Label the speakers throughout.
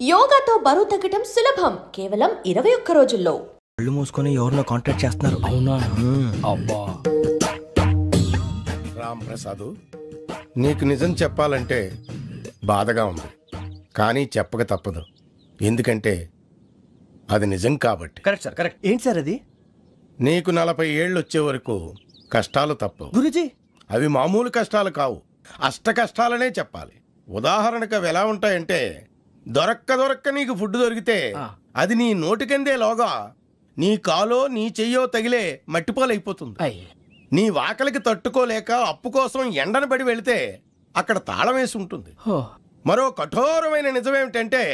Speaker 1: యోగాతో బరువు తగ్గటం సులభం కేవలం 21 రోజుల్లో.
Speaker 2: కళ్ళు మూసుకొని ఎవరినో కాంటాక్ట్ చేస్తున్నారు.
Speaker 3: అవునా? అబ్బా
Speaker 4: రామ్ ప్రసాద్, నీకు నిజం చెప్పాలంటే బాధగా ఉంది, కానీ చెప్పక తప్పదు. ఎందుకంటే అది నిజం కాబట్టి.
Speaker 2: Correct sir, correct. ఏంటి సార్ అది?
Speaker 4: నీకు 40 ఏళ్ళు వచ్చే వరకు కష్టాలు తప్పవు
Speaker 2: గురూజీ.
Speaker 4: అవి మామూలు కష్టాలు కావు, అష్ట కష్టాలనే చెప్పాలి. ఉదాహరణకు అవి ఎలా ఉంటాయంటే, దొరక్క నీకు ఫుడ్ దొరికితే అది నీ నోటికందే లోగా నీ కాలో నీ చెయ్యో తగిలే మట్టిపాలైపోతుంది. నీ వాకలికి తట్టుకోలేక అప్పు కోసం ఎండను పడి వెళితే అక్కడ తాళం వేసి ఉంటుంది. మరో కఠోరమైన నిజమేమిటంటే,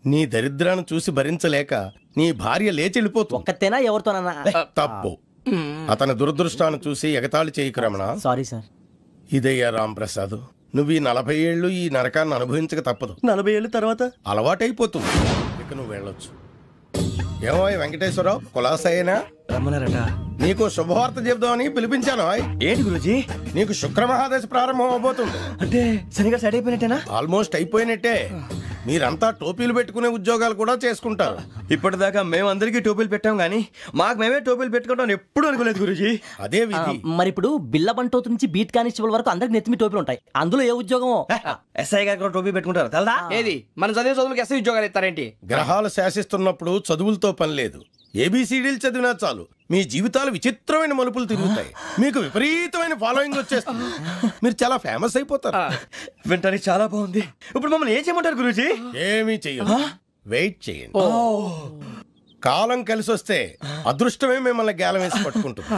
Speaker 4: నీ దరిద్రాన్ని చూసి భరించలేక నీ భార్య లేచి వెళ్ళిపోతుంది.
Speaker 2: ఒక్కతేనా ఎవరితోనన్నా?
Speaker 4: తప్పు. అతని దురదృష్టాన్ని చూసి ఎగతాళి చేయకు రమణ.
Speaker 2: Sorry sir.
Speaker 4: ఇదయ్యా రాంప్రసాద్, నువ్వు ఈ 40 ఏళ్ళు ఈ నరకాన్ని అనుభవించక తప్పదు.
Speaker 2: 40 ఏళ్ళ తర్వాత
Speaker 4: అలవాటైపోతుంది. ఇక నువ్వు వెళ్ళొచ్చు. ఏమో వెంకటేశ్వరరావు, కులాసైనా
Speaker 2: రమ్మన్నారట.
Speaker 4: నీకు శుభవార్త చెబుదామని పిలిపించాను.
Speaker 2: ఏంటి గురూజీ?
Speaker 4: నీకు శుక్రమహాదశ ప్రారంభం అవబోతుంది.
Speaker 2: అంటే శనిగా సెట్ అయిపోయినట్టేనా?
Speaker 4: ఆల్మోస్ట్ అయిపోయినట్టే. మీరంతా టోపీలు పెట్టుకునే ఉద్యోగాలు కూడా చేసుకుంటారు.
Speaker 2: ఇప్పటిదాకా మేమందరికీ టోపీలు పెట్టాం గానీ మాకు మేమే టోపీలు పెట్టుకుంటాం ఎప్పుడు అనుకోలేదు గురూజీ.
Speaker 4: అదే విధి.
Speaker 5: మరి ఇప్పుడు బిల్ల బంటోతు నుంచి బీట్ కానిస్టేబుల్ వరకు అందరికి నెత్తిమి టోపీలు ఉంటాయి. అందులో ఏ ఉద్యోగం?
Speaker 2: ఎస్ఐ గారు కూడా టోపీ పెట్టుకుంటారు తెలదా?
Speaker 3: ఏది మన చదివే చదువులకు ఎస్ఐ ఉద్యోగాలు ఇస్తారేంటి?
Speaker 4: గ్రహాలు శాసిస్తున్నప్పుడు చదువులతో పని లేదు. ఏబిసిడీలు చదివినా చాలు మీ జీవితాలు విచిత్రమైన మలుపులు తిరుగుతాయి. మీకు విపరీతమైన ఫాలోయింగ్ వచ్చేస్తుంది. మీరు చాలా ఫేమస్ అయిపోతారు.
Speaker 2: వింటానికి చాలా బాగుంది. ఇప్పుడు మమ్మల్ని ఏం చేయమంటారు గురూజీ?
Speaker 4: ఏమీ చెయ్యదు, వెయిట్ చేయండి. కాలం కలిసి వస్తే అదృష్టమే మిమ్మల్ని గేలం వేసి పట్టుకుంటుంది.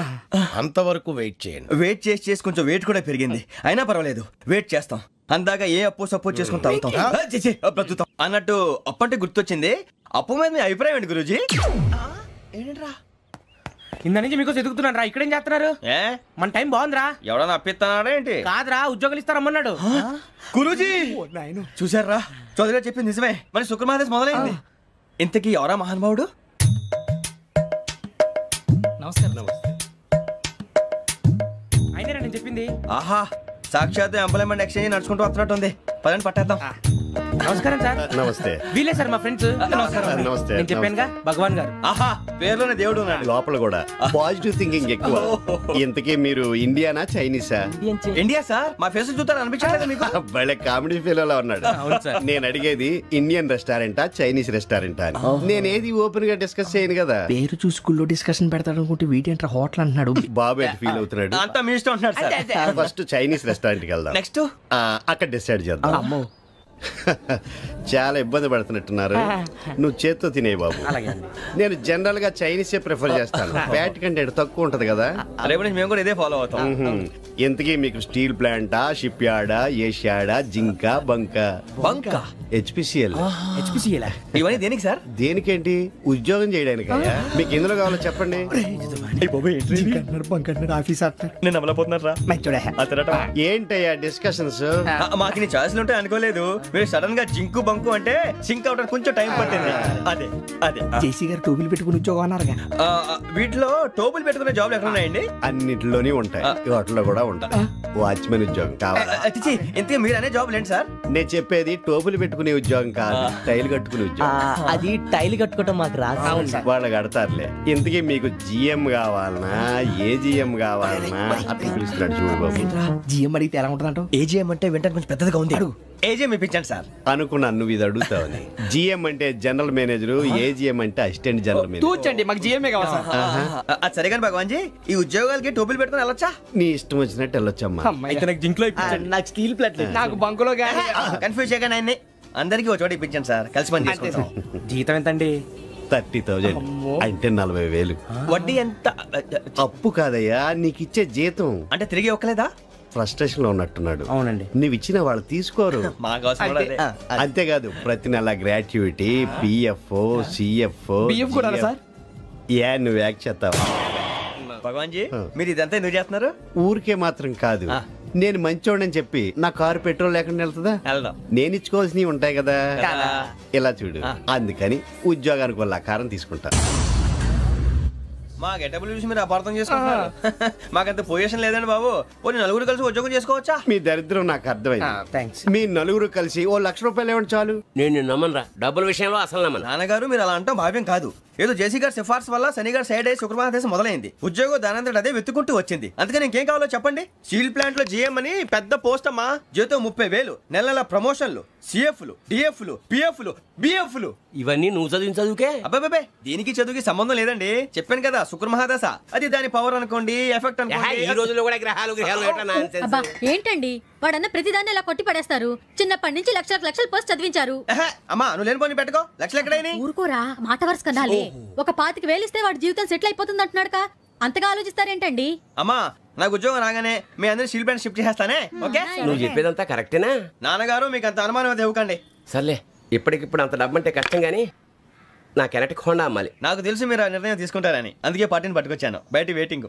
Speaker 4: అంతవరకు వెయిట్ చేయండి.
Speaker 2: వెయిట్ చేసి కొంచెం వెయిట్ కూడా పెరిగింది. అయినా పర్వాలేదు, వెయిట్ చేస్తాం. అందాక ఏ అప్పు సపోర్ట్ చేసుకుని తాగుతాం, బ్రతుకుతాం అన్నట్టు. అప్పు అంటే గుర్తొచ్చింది. అప్పు మీద మీ అభిప్రాయం ఏంటి గురూజీ? ఏంటరా
Speaker 3: కింద నుంచి మీకు ఎదుగుతున్నాను రా. ఇక్కడేం చేస్తున్నారు? మన టైం బాగుందిరా.
Speaker 2: ఎవడన్నా అప్పిస్తున్నాడా ఏంటి?
Speaker 3: కాదురా, ఉద్యోగాలు ఇస్తారమ్మన్నాడు
Speaker 2: గురూజీ. చూసారా, చౌదరి గారు చెప్పింది నిజమే. మరి శుక్రమహాదేశ్ మొదలైంది. ఇంతకీ ఎవరా మహానుభావుడు?
Speaker 3: నమస్కారం. అయినా నేను చెప్పింది.
Speaker 2: ఆహా, సాక్షాత్ ఎంప్లాయ్మెంట్ ఎక్స్చేంజ్ నడుచుకుంటూ వస్తున్నట్టు ఉంది. పదండి పట్టేద్దాం.
Speaker 3: నమస్కారం సార్.
Speaker 6: నమస్తే.
Speaker 3: వీలే సార్ మా ఫ్రెండ్స్.
Speaker 6: నమస్తే.
Speaker 3: నేను చెప్పానుగా, భగవాన్ గారు.
Speaker 2: ఆహా, పేర్లోనే దేవుడు ఉన్నాడు.
Speaker 6: లోపల కూడా పాజిటివ్ థింకింగ్ ఎక్కువ. ఇంతకీ మీరు ఇండియానా చైనీసా?
Speaker 2: India sir. మా ఫేస్ చూస్తారు అనిపించలేదు మీకు?
Speaker 6: భలే కామెడీ ఫీల్ అలా ఉన్నాడు. నేను అడిగేది ఇండియన్ రెస్టారెంటా చైనీస్ రెస్టారెంటా అని. నేనేది ఓపెన్ గా డిస్కస్ చేయను కదా.
Speaker 3: పేరు చూసుకుల్లో డిస్కషన్ పెడతాడు అనుకుంటే వీటేంట్రా హోటల్ అంటున్నాడు.
Speaker 6: బాబు ఎట్ ఫీల్ అవుతున్నాడు.
Speaker 2: అంతా మీ ఇష్టం అంటున్నాడు సార్.
Speaker 6: ఫస్ట్ చైనీస్ రెస్టారెంట్ కి వెళ్దాం.
Speaker 2: నెక్స్ట్
Speaker 6: అక్కడ డిసైడ్ చేద్దాం. చాలా ఇబ్బంది పడుతున్నట్టున్నారు. నువ్వు చేత్తో తినే బాబు. నేను జనరల్ గా చైనీసే ప్రిఫర్ చేస్తాను. ఫ్యాట్ కంటెంట్ తక్కువ ఉంటది కదా.
Speaker 2: రేపు నుంచి మేము కూడా ఇదే ఫాలో అవుతాం.
Speaker 6: ఎంతకీ మీకు స్టీల్ ప్లాంటా, షిప్ యార్డా, ఏషియాడా, జింక, బంకా?
Speaker 2: బంకా,
Speaker 6: హెచ్పిసిఎల్.
Speaker 2: ఇవన్నీ దేనికి సార్?
Speaker 6: దేనికేంటి? ఉద్యోగం చేయడానికి. మీకు ఎందులో కావాలో చెప్పండి.
Speaker 2: నేను అమలపోతున్నారా?
Speaker 6: ఏంటయ్యా డిస్కషన్స్?
Speaker 2: మాకు నీ ఛాయిస్లు ఉంటాయి అనుకోలేదు. మీరు సడన్ గా జింకు బంకు అంటే సింక్ అవడానికి కొంచెం టైం పట్టింది. అదే అదే
Speaker 3: జేసీ గారు టోపీలు పెట్టుకుని ఉద్యోగం అన్నారుగా.
Speaker 2: వీటిలో టోపులు పెట్టుకునే జాబ్లు ఎక్కడ ఉన్నాయండి?
Speaker 6: అన్నిటిలోనే ఉంటాయి, వాటిలో కూడా ఉంటాయి. వాచ్మెన్ ఉద్యోగం కావాలా?
Speaker 2: ఇంతకీ మీరు అనే జాబ్ ఏంటి సార్?
Speaker 6: నేను చెప్పేది టోపులు పెట్టుకునే ఉద్యోగం కాదు, టైల్ కట్టుకునే ఉద్యోగం.
Speaker 5: అది టైల్ కట్టుకోవటం మాకు రాదు.
Speaker 6: వాళ్ళు కడతారులే. ఇంతకీ మీకు జిఎం కావాలనా, ఏజిఎం కావాలనా? అట్లా పిలుస్తున్నాడు చూడు బాబు.
Speaker 3: జిఎం అడిగితే ఎలా ఉంటుందంట?
Speaker 2: ఏజిఎం అంటే వెంటనే కొంచెం పెద్దదిగా ఉంది. ఏజిఎం ఇప్పించండి సార్.
Speaker 6: అనుకున్నాను నువ్వు ఇది అడుగుతావని. జిఎం అంటే జనరల్ మేనేజర్, ఏజిఎం అంటే అసిస్టెంట్ జనరల్ మేనేజర్.
Speaker 3: తూచండి, మాకు జిఎంఏ కావాలి సార్.
Speaker 2: అది సరే కానీ భగవాన్ జీ, ఈ ఉద్యోగాలకి టోపులు పెట్టుకుని వెళ్ళొచ్చా?
Speaker 6: నీ ఇష్టం వచ్చినట్టు వెళ్ళొచ్చమ్మా.
Speaker 3: నాకు జింక్లో
Speaker 5: నాకు స్టీల్ ప్లేట్,
Speaker 3: నాకు బంకులో గానీ.
Speaker 2: కన్ఫ్యూజ్ చేయగానే ఆయన్ని అందరికీ ఒక చోట ఇప్పించండి సార్. కలిసి పని చేసుకుంటాం.
Speaker 3: జీతం ఎంతండి?
Speaker 6: 30,000 అంటే 40,000.
Speaker 2: వడ్డీ ఎంత?
Speaker 6: అప్పు కాదయ్యా, నీకు ఇచ్చే జీతం.
Speaker 2: అంటే తిరిగి ఒక్కలేదా?
Speaker 6: ఫ్రస్ట్రేషన్ లో ఉన్నట్టున్నాడు.
Speaker 3: అవునండి.
Speaker 6: నువ్వు ఇచ్చిన వాళ్ళు తీసుకోరు. అంతేకాదు ప్రతి నెల గ్రాట్యుటీ, పిఎఫ్, సిఎఫ్
Speaker 3: కూడా సార్.
Speaker 6: ఏ నువ్వు యాక్ చేస్తావా?
Speaker 2: భగవాన్ జీ, మీరు ఇదంతా ఎందుకు చేస్తున్నారు?
Speaker 6: ఊరికే మాత్రం కాదు, నేను మంచోడని చెప్పి నా కారు పెట్రోల్ లేకుండా వెళ్తుందా? నేను ఇచ్చుకోవాల్సినవి ఉంటాయి కదా. ఇలా చూడు, అందుకని ఉద్యోగానికి వాళ్ళ ఆకారం తీసుకుంటా.
Speaker 2: మా గెటబుల్ చూసి మీరు అపార్థం చేసుకుంటున్నారు. మాకంత పొజిషన్ లేదండి బాబు. పోనీ నలుగురు కలిసి ఉద్యోగం చేసుకోవచ్చా?
Speaker 6: మీ దరిద్రం నాకు అర్థమైంది.
Speaker 3: థ్యాంక్స్.
Speaker 6: మీ నలుగురు కలిసి ఓ ₹1,00,000 ఇవ్వండి చాలు.
Speaker 7: నేను నమ్మనరా, డబ్బుల విషయంలో అసలు నమ్మను.
Speaker 2: నాన్నగారు మీరు అలా అంటాం భావ్యం కాదు. ఏదో జేసీ గారి సిఫార్సు వల్ల శని గారు సైడ్ అయ్యి శుక్రమహాదేశం మొదలైంది. ఉద్యోగం దానంతటి అదే వెతుకుంటూ వచ్చింది. అందుకని ఇంకేం కావాలో చెప్పండి. స్టీల్ ప్లాంట్ లో జీఎం అని పెద్ద పోస్ట్ అమ్మా. జీతం 30,000, నెల నెల ప్రమోషన్లు, సిఎఫ్లు, డిఎఫ్లు, పిఎఫ్లు, బిఎఫ్లు.
Speaker 7: ఇవన్నీ నువ్వు చదివిన చదువుకే.
Speaker 2: అబ్బాబే దీనికి చదువుకి సంబంధం లేదండి. చెప్పాను కదా శుక్రమహాదశ. అది దాని పవర్ అనుకోండి, ఎఫెక్ట్
Speaker 7: ఈ
Speaker 2: అనుకోండి.
Speaker 7: రోజుల్లో కూడా గ్రహాలు ఏటా nonsense.
Speaker 8: అబ్బా ఏంటండి వాడన్న ప్రతిదాన్ని ఇలా కొట్టి పడేస్తారు. చిన్నప్పటి నుంచి లక్షల పోస్ట్ చదివించారు.
Speaker 2: అమ్మా నువ్వు లేని పోనీ పెట్టుకో. లక్షలు ఎక్కడైనా
Speaker 8: ఊరుకోరా, మాట వరుస కదాలే. ఒక 25,000 ఇస్తే వాడి జీవితం సెటిల్ అయిపోతుంది అంటున్నాడుగా. అంతగా ఆలోచిస్తారేంటండి?
Speaker 2: అమ్మా నాకు ఉద్యోగం రాగానే మీ అందరి స్టీల్ ప్లాంట్ షిఫ్ట్ చేస్తానే. ఓకే
Speaker 7: నువ్వు చెప్పేదంతా కరెక్టేనా?
Speaker 2: నాన్నగారు మీకు అంత అనుమానం అయితే ఇవ్వకండి.
Speaker 7: సర్లే, ఇప్పటికిప్పుడు అంత డబ్బు అంటే కష్టం గానీ నా కెనటిక్ హోండా అమ్మాలి.
Speaker 2: నాకు తెలుసు మీరు ఆ నిర్ణయం తీసుకుంటారని, అందుకే పార్టీని పట్టుకొచ్చాను. బయట వెయిటింగ్.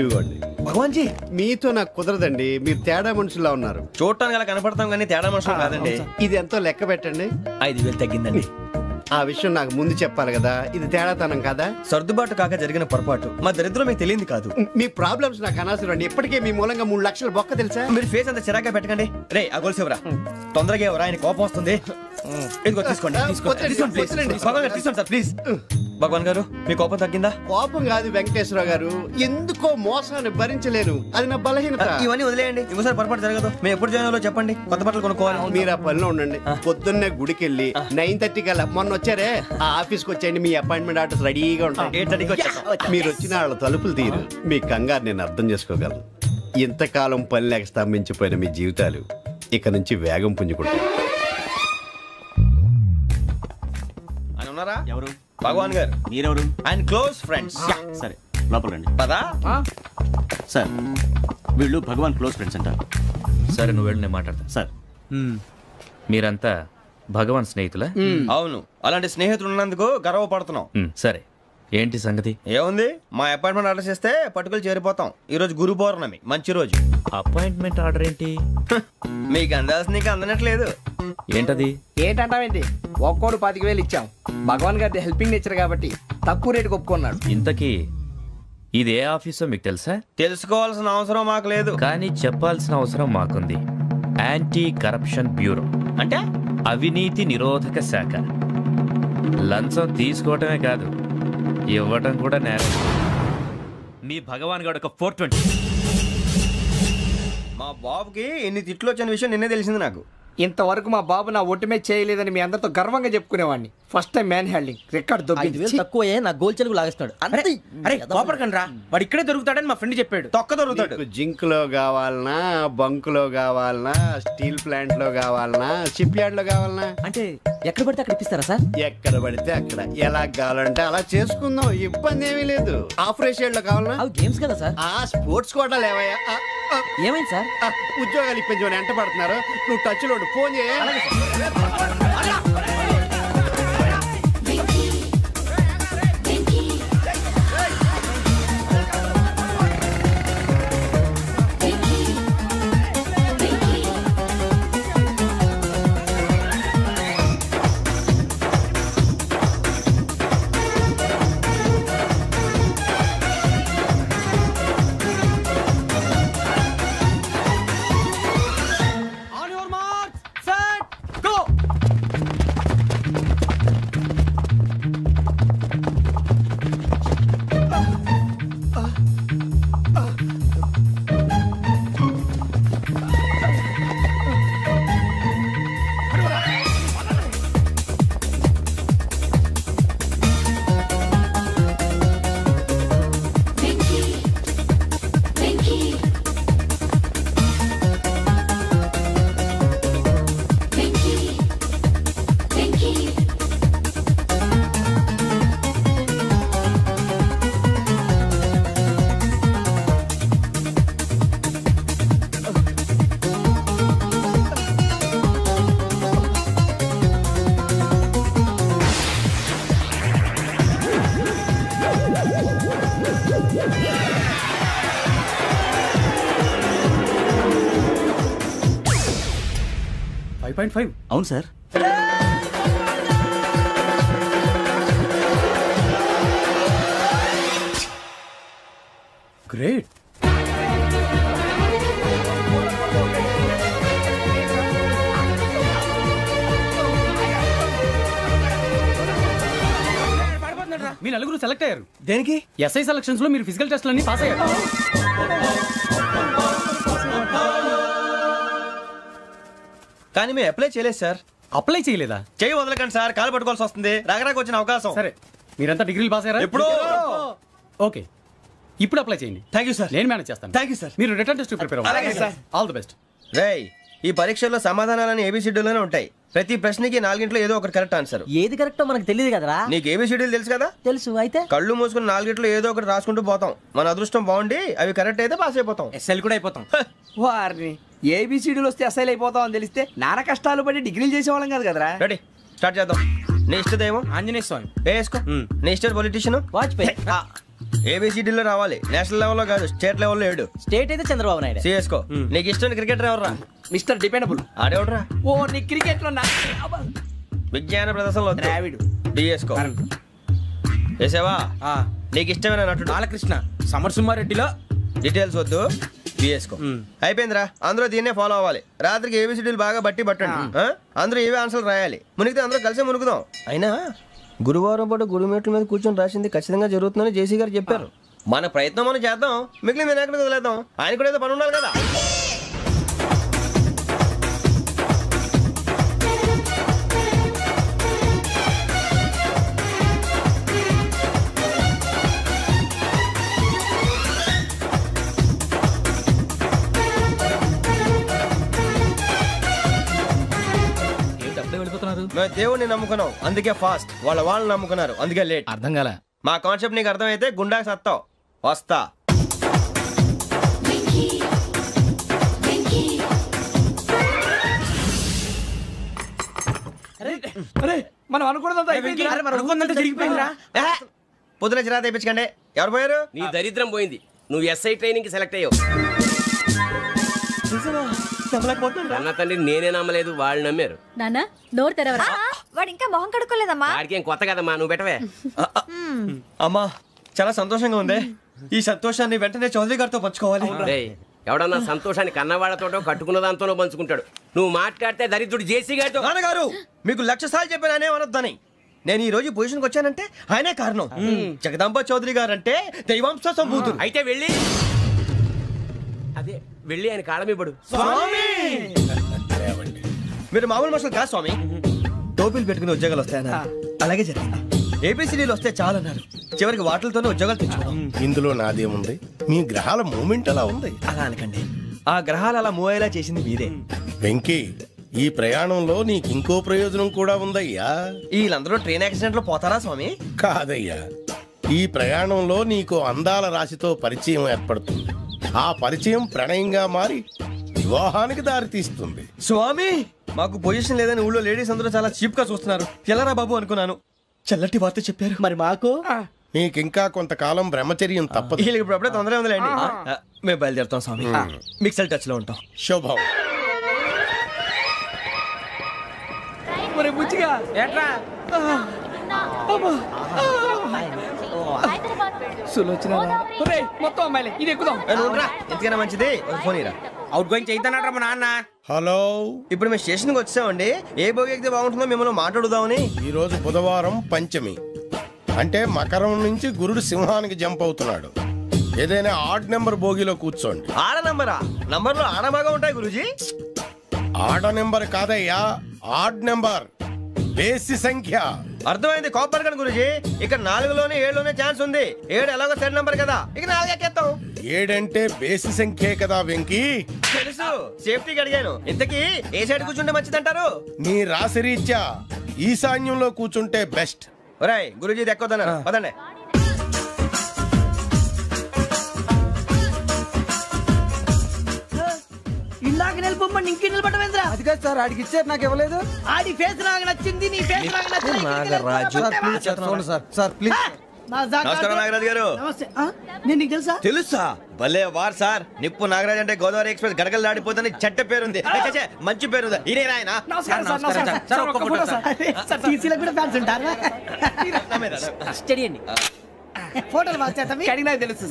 Speaker 6: ఇవ్వండి.
Speaker 2: భగవాన్ జీ
Speaker 6: మీతో నాకు కుదరదండి. మీరు తేడా మనుషుల్లా ఉన్నారు.
Speaker 2: చూడటానికి అలా కనపడతాం కానీ తేడా మనుషులు కాదండి.
Speaker 6: ఇది ఎంతో లెక్క పెట్టండి.
Speaker 2: 5,000 తగ్గిందండి.
Speaker 6: ఆ విషయం నాకు ముందు చెప్పాలి కదా. ఇది తేడాతనం కదా.
Speaker 2: సర్దుబాటు కాక జరిగిన పొరపాటు. మా దరిద్రం మీకు తెలియదు కాదు.
Speaker 6: మీ ప్రాబ్లమ్స్ నాకు అనవసరం అండి. ఇప్పటికే మీ మూలంగా 3 లక్షల బొక్క తెలుసా.
Speaker 2: మీరు ఫేస్ అంత చిరాగ్గా పెట్టకండి. రే ఆ గొలుసు ఎవరా? తొందరగా ఎవరా? ఆయన కోపం వస్తుంది. ఇదిగో తీసుకోండి. తీసుకోండి ప్లీజ్. భగవాన్ గారు తీసుకోండి సార్ ప్లీజ్. భగవాన్ గారు మీ కోపం తగ్గిందా?
Speaker 6: కోపం కాదు వెంకటేశ్వర గారు, ఎందుకో మోసాన్ని భరించలేను. అది నా బలహీనత.
Speaker 2: ఇవన్నీ వదిలేయండి. ఇంకోసారి పొరపాటు జరగదు. మేము ఎప్పుడు జాయిన్ అవ్వాలో చెప్పండి. కొత్త బట్టలు కొనుక్కోవాలి.
Speaker 6: మీరు ఆ పనిలో ఉండండి. పొద్దున్నే గుడికి వెళ్ళి 9:30 కల్లా, మొన్న వచ్చారే ఆ ఆఫీస్కి వచ్చేయండి. మీ అపాయింట్మెంట్ ఆర్డర్స్ రెడీగా ఉంటాయి.
Speaker 2: 8:30కి వచ్చేస్తాం.
Speaker 6: మీరు వచ్చిన వాళ్ళ తలుపులు తీరు. మీ కంగారు నేను అర్థం చేసుకోగలను. ఇంతకాలం పని లేక స్తంభించిపోయిన మీ జీవితాలు ఇక నుంచి వేగం పుంజుకుంటాయి.
Speaker 2: ఆయన ఉన్నారా?
Speaker 9: ఎవరు?
Speaker 2: భగవాన్ గారు.
Speaker 9: మీరెవరు?
Speaker 2: ఆయన క్లోజ్ ఫ్రెండ్స్.
Speaker 9: సరే లోపల రండి.
Speaker 2: పదా
Speaker 9: సార్ వీళ్ళు భగవాన్ క్లోజ్ ఫ్రెండ్స్ అంటారు.
Speaker 10: సరే నువ్వు వెళ్ళి నేను మాట్లాడతా.
Speaker 9: సార్
Speaker 10: మీరంతా భగవాన్ స్నేహితులా?
Speaker 2: అవును. అలాంటి స్నేహితులు ఉన్నందుకు గర్వపడుతున్నాం.
Speaker 10: సరే ఏంటి సంగతి?
Speaker 2: ఏముంది, మా అపాయింట్మెంట్ ఆర్డర్ చేస్తే పట్టుకులు చేరిపోతాం. ఈ రోజు గురు పౌర్ణమి, మంచి రోజు.
Speaker 10: అపాయింట్మెంట్ ఆర్డర్ ఏంటి?
Speaker 2: మీకు అందాల్సిన నీకు అందనట్లేదు.
Speaker 10: ఏంటది?
Speaker 3: ఏంటంటావేంటి? ఒక్కోడు 25,000 ఇచ్చాం. భగవాన్ గారి హెల్పింగ్ నేచర్ కాబట్టి తక్కువ రేటుకి ఒప్పుకున్నాడు.
Speaker 10: ఇంతకీ ఇది ఏ ఆఫీసో మీకు తెలుసా?
Speaker 2: తెలుసుకోవాల్సిన అవసరం మాకు లేదు,
Speaker 10: కానీ చెప్పాల్సిన అవసరం మాకుంది. యాంటీ కరప్షన్ బ్యూరో
Speaker 2: అంటే
Speaker 10: అవినీతి నిరోధక శాఖ. లంచం తీసుకోవటమే కాదు, ఇవ్వటం కూడా నేరం. మీ భగవాన్ గారు ఒక 420.
Speaker 2: మా బాబుకి ఎన్ని తిట్లు వచ్చిన విషయం నిన్నే తెలిసింది నాకు.
Speaker 3: ఇంతవరకు మా బాబు నా ఒట్టుమే చేయలేదని మీ అందరితో గర్వంగా చెప్పుకునేవాడిని. First time man handling record
Speaker 5: 5,000 తక్కువే నా గోల్ చెలుగు లాగేస్తున్నాడు.
Speaker 3: అరే కోపడకండి రా, వాడు ఇక్కడే దొరుకుతాడని మా ఫ్రెండ్ చెప్పాడు.
Speaker 2: తొక్క దొరుకుతాడు.
Speaker 6: జింక్ లో కావాలనా, బంక్ లో కావాలనా, స్టీల్ ప్లాంట్ లో కావాలనా, షిప్ యార్డ్ లో కావాలనా?
Speaker 5: అంటే ఎక్కడ పడితే అక్కడ ఇప్పిస్తారా సార్?
Speaker 6: ఎక్కడ పడితే అక్కడ, ఎలా కావాలంటే అలా చేసుకుందాం. ఇబ్బంది ఏమీ లేదు. ఆపరేషన్ లో కావాలనా?
Speaker 5: అవి గేమ్స్ కదా సార్.
Speaker 6: ఆ స్పోర్ట్స్ కోటా లేవయ్యా.
Speaker 5: ఏమైంది సార్?
Speaker 6: ఉద్యోగాలు ఇప్పించమని ఎంట పడుతున్నారు. నువ్వు టచ్ లో ఫోన్ చేయ.
Speaker 9: 9.5. అవును సార్. గ్రేట్.
Speaker 11: మీ నలుగురు సెలెక్ట్ అయ్యారు.
Speaker 2: దేనికి?
Speaker 11: ఎస్ఐ సెలక్షన్స్ లో మీరు ఫిజికల్ టెస్ట్లన్నీ పాస్ అయ్యారు.
Speaker 2: కానీ మేము అప్లై చేయలేదు సార్.
Speaker 11: అప్లై చేయలేదా?
Speaker 2: చేయి వదలకండి సార్, కాలు పట్టుకోవాల్సి వస్తుంది. రాగరాకు వచ్చిన అవకాశం.
Speaker 11: సరే, మీరంతా డిగ్రీలు పాస్ అయ్యారా?
Speaker 2: ఎప్పుడో.
Speaker 11: ఓకే, ఇప్పుడు అప్లై చేయండి.
Speaker 2: Thank you sir.
Speaker 11: నేను మేనేజ్ చేస్తాను.
Speaker 2: Thank you sir.
Speaker 11: మీరు రిటర్న్ టెస్ట్ ప్రిపేర్ అవ్వండి.
Speaker 2: అలాగే సార్.
Speaker 11: All the best.
Speaker 2: రేయ్, ఈ పరీక్షల్లో సమాధానాలని ఏబిసిడ్యూల్లోనే ఉంటాయి. ప్రతి ప్రశ్నకి 4 ఏదో ఒకటి కరెక్ట్ ఆన్సర్.
Speaker 5: ఏది కరెక్టో మనకు తెలియదు కదరా.
Speaker 2: నీకు ఏబిసిడ్యూల్ తెలుసు కదా?
Speaker 5: తెలుసు. అయితే
Speaker 2: కళ్ళు మూసుకుని 4 ఏదో ఒకటి రాసుకుంటూ పోతాం. మన అదృష్టం బాగుండి అవి కరెక్ట్ అయితే పాస్ అయిపోతాం.
Speaker 3: ఎస్ఎల్ కూడా అయిపోతాం. వారిని ఏబిసిడీలు వస్తే ఎస్ఐలు అయిపోతాం అని తెలిస్తే నాన్న కష్టాలు పడి డిగ్రీలు చేసేవాళ్ళం కాదు కదరా.
Speaker 2: రెడీ, స్టార్ట్ చేద్దాం. నీ ఇష్టదేమో
Speaker 3: ఆంజనేయ స్వామి.
Speaker 2: వేసుకో. నీ ఇష్ట పొలిటీషియన్
Speaker 5: వాజ్పేయి.
Speaker 2: ఏబిసిడీలో రావాలి, నేషనల్ లెవెల్లో కాదు, స్టేట్ లెవెల్లో 7.
Speaker 5: స్టేట్ అయితే చంద్రబాబు నాయుడు.
Speaker 2: సిఎస్కో. నీకు ఇష్టం క్రికెటర్ ఎవర్రా?
Speaker 3: Mister dependable.
Speaker 2: ఆడేవడరా?
Speaker 3: ఓ నీ క్రికెట్ లో
Speaker 2: విజ్ఞాన ప్రదర్శనలో
Speaker 3: ద్రావిడు.
Speaker 2: డిఎస్కో. వేసావా? నీకు ఇష్టమైన నటుడు?
Speaker 3: బాలకృష్ణ. సమర్సింహారెడ్డిలో
Speaker 2: డీటెయిల్స్ వద్దు, బిఎస్కో. అయిపోయిందిరా. అందరూ దీన్నే ఫాలో అవ్వాలి. రాత్రికి ఏబిసిడీలు బాగా బట్టి పట్టండి. అందరూ ఏవే ఆన్సర్లు రాయాలి. మునిగితే అందరూ కలిసి మునుగుదాం. అయినా గురువారం పాటు గురుమేట్ల మీద కూర్చొని రాసింది ఖచ్చితంగా జరుగుతుందని జేసీ గారు చెప్పారు. మన ప్రయత్నం మనం చేద్దాం, మిగిలిన వినాయకుడికి వదిలేద్దాం. ఆయన కూడా ఏదో పని ఉండాలి కదా. మేము దేవుడిని నమ్ముకున్నాం, అందుకే ఫాస్ట్. వాళ్ళు నమ్ముకున్నారు, అందుకే లేట్.
Speaker 11: అర్థం కాలే.
Speaker 2: మా కాన్సెప్ట్ నీకు అర్థమైతే గుండా సత్తావు. వస్తా.
Speaker 3: మనం అనుకున్నదంతా జరిగిపోయిందిరా.
Speaker 2: పొద్దున చిరా తెప్పించకండి. ఎవరు పోయారు?
Speaker 7: నీ దరిద్రం పోయింది. నువ్వు ఎస్ఐ ట్రైనింగ్ కి సెలెక్ట్ అయ్యావు. అన్న తండ్రి నేనే నమ్మలేదు, వాళ్ళు నమ్మారు.
Speaker 8: నాన్న నోరు తెరవరా.
Speaker 12: వాడు ఇంకా మొహం కడుక్కోలేదమ్మా.
Speaker 7: వాడికి ఏం కొత్త కదమ్మా, నువ్వు పెట్టవే.
Speaker 2: అమ్మా, చాలా సంతోషంగా ఉంది. ఈ సంతోషాన్ని వెంటనే చౌదరి గారితో పంచుకోవాలి.
Speaker 7: ఎవడన్నా సంతోషాన్ని కన్నవాళ్లతోటో కట్టుకున్న దాంతోనో పంచుకుంటాడు. నువ్వు మాట్లాడితే దరిద్రుడు జేసీ గారితో.
Speaker 2: నాన్నగారు, మీకు 1,00,000 సార్లు చెప్పాను ఆయనే అనొద్దని. నేను ఈ రోజు పొజిషన్కి వచ్చానంటే ఆయనే కారణం. జగదాంబ చౌదరి గారు అంటే దైవాంశ సంభూతుడు.
Speaker 7: అయితే వెళ్ళి ఆయన కాళ్ళమివ్వడు.
Speaker 2: మీరు మామూలు మనుషులు కాదు స్వామి. టోపీలు పెట్టుకుని ఉద్యోగాలు వస్తాయన్నారు, అలాగే జరిగింది. ఏబిసిడీలు వస్తే చాలన్నారు, చివరికి వాటిలతోనే ఉద్యోగాలు తెచ్చుకున్నాం.
Speaker 4: ఇందులో నాదేముంది? మీ గ్రహాల మూమెంట్ అలా ఉంది.
Speaker 2: అలా అనకండి, ఆ గ్రహాలు అలా మూవ్ అయ్యేలా చేసింది మీరే.
Speaker 4: వెంకీ, ఈ ప్రయాణంలో నీకు ఇంకో ప్రయోజనం కూడా ఉందయ్యా.
Speaker 2: వీళ్ళందరూ ట్రైన్ యాక్సిడెంట్ లో పోతారా స్వామి?
Speaker 4: కాదయ్యా, ఈ ప్రయాణంలో నీకు అందాల రాశితో పరిచయం ఏర్పడుతుంది. ఆ పరిచయం ప్రణయంగా మారి వివాహానికి దారితీస్తుంది.
Speaker 2: స్వామి, మాకు పొజిషన్ లేదని ఊళ్ళో లేడీస్ అందరూ చాలా చీప్ గా చూస్తున్నారు. ఎలారా బాబు అనుకున్నాను. చల్లటి వార్త చెప్పారు.
Speaker 5: మరి మాకు
Speaker 4: నీకింకా కొంతకాలం బ్రహ్మచర్యం తప్పదు.
Speaker 2: వీళ్ళకి ఇప్పుడు అప్పుడే తొందరగా ఉందిలేండి. మేము బయలుదేరుతాం స్వామి. మిక్సెల్ టచ్ లో ఉంటాం.
Speaker 4: శుభం.
Speaker 3: బుచ్చిగా ఏట్రా మొత్తం అమ్మాయిలే, ఇది ఎక్కుదాం.
Speaker 2: ఎందుకైనా మంచిది ఫోన్ ఇరా.
Speaker 3: అవుట్ గోయింగ్ చేద్దానట్రా మా నాన్న.
Speaker 4: హలో,
Speaker 2: ఇప్పుడు మేము స్టేషన్కి వచ్చామండి. ఏ బోగి ఎక్కితే బాగుంటుందో మిమ్మల్ని మాట్లాడుదామని.
Speaker 4: ఈ రోజు బుధవారం పంచమి, అంటే మకరం నుంచి గురుడు సింహానికి జంప్ అవుతున్నాడు. ఏదైనా ఆడ్ నెంబర్ బోగిలో కూర్చోండి.
Speaker 2: ఆడ నంబరా? నంబర్లో ఆడ బాగా ఉంటాయి గురూజీ.
Speaker 4: ఆడ నెంబర్ కాదయ్యా, ఆడ్ నెంబర్, బేసి సంఖ్య.
Speaker 2: అర్థమైంది. కాపర్ కన్ గురూజీ, ఇక్కడ 4లోనే 7లోనే ఛాన్స్ ఉంది. 7 ఎలాగో సెడ్ నంబర్ కదా, ఇక 4 ఎక్కేస్తాం.
Speaker 4: 7 అంటే బేసి సంఖ్యే కదా వెంకీ.
Speaker 2: తెలుసు, సేఫ్టీకి అడిగాను. ఇంతకీ ఏ సైడ్ కూర్చుంటే మంచిదంటారు?
Speaker 4: నీ రాశి రీత్యా ఈశాన్యంలో కూర్చుంటే బెస్ట్.
Speaker 2: ఒరేయ్ గురూజీ దెక్కొద్దన్నారు, పదండి.
Speaker 5: ఇందాక నిలబొమ్మని ఇంకే నిలబడమేంద్రా?
Speaker 3: అది కాదు సార్, ఆడికి ఇచ్చారు, నాకు ఇవ్వలేదు.
Speaker 5: ఆడి ఫేస్ నాకు నచ్చింది, నీ ఫేస్ నాకు నచ్చింది.
Speaker 3: Sir please.
Speaker 2: నమస్కారం నాగరాజు గారు.
Speaker 13: నేను నీకు తెలుసా?
Speaker 2: తెలుసా? భలే వార్ సార్. నిప్పు నాగరాజ్ అంటే గోదావరి ఎక్స్ప్రెస్ గడగలు దాడిపోతుంది చెట్ట పేరుంది. మంచి పేరు. ఇదే ఆయన
Speaker 13: ఫోటోలు తెలుసు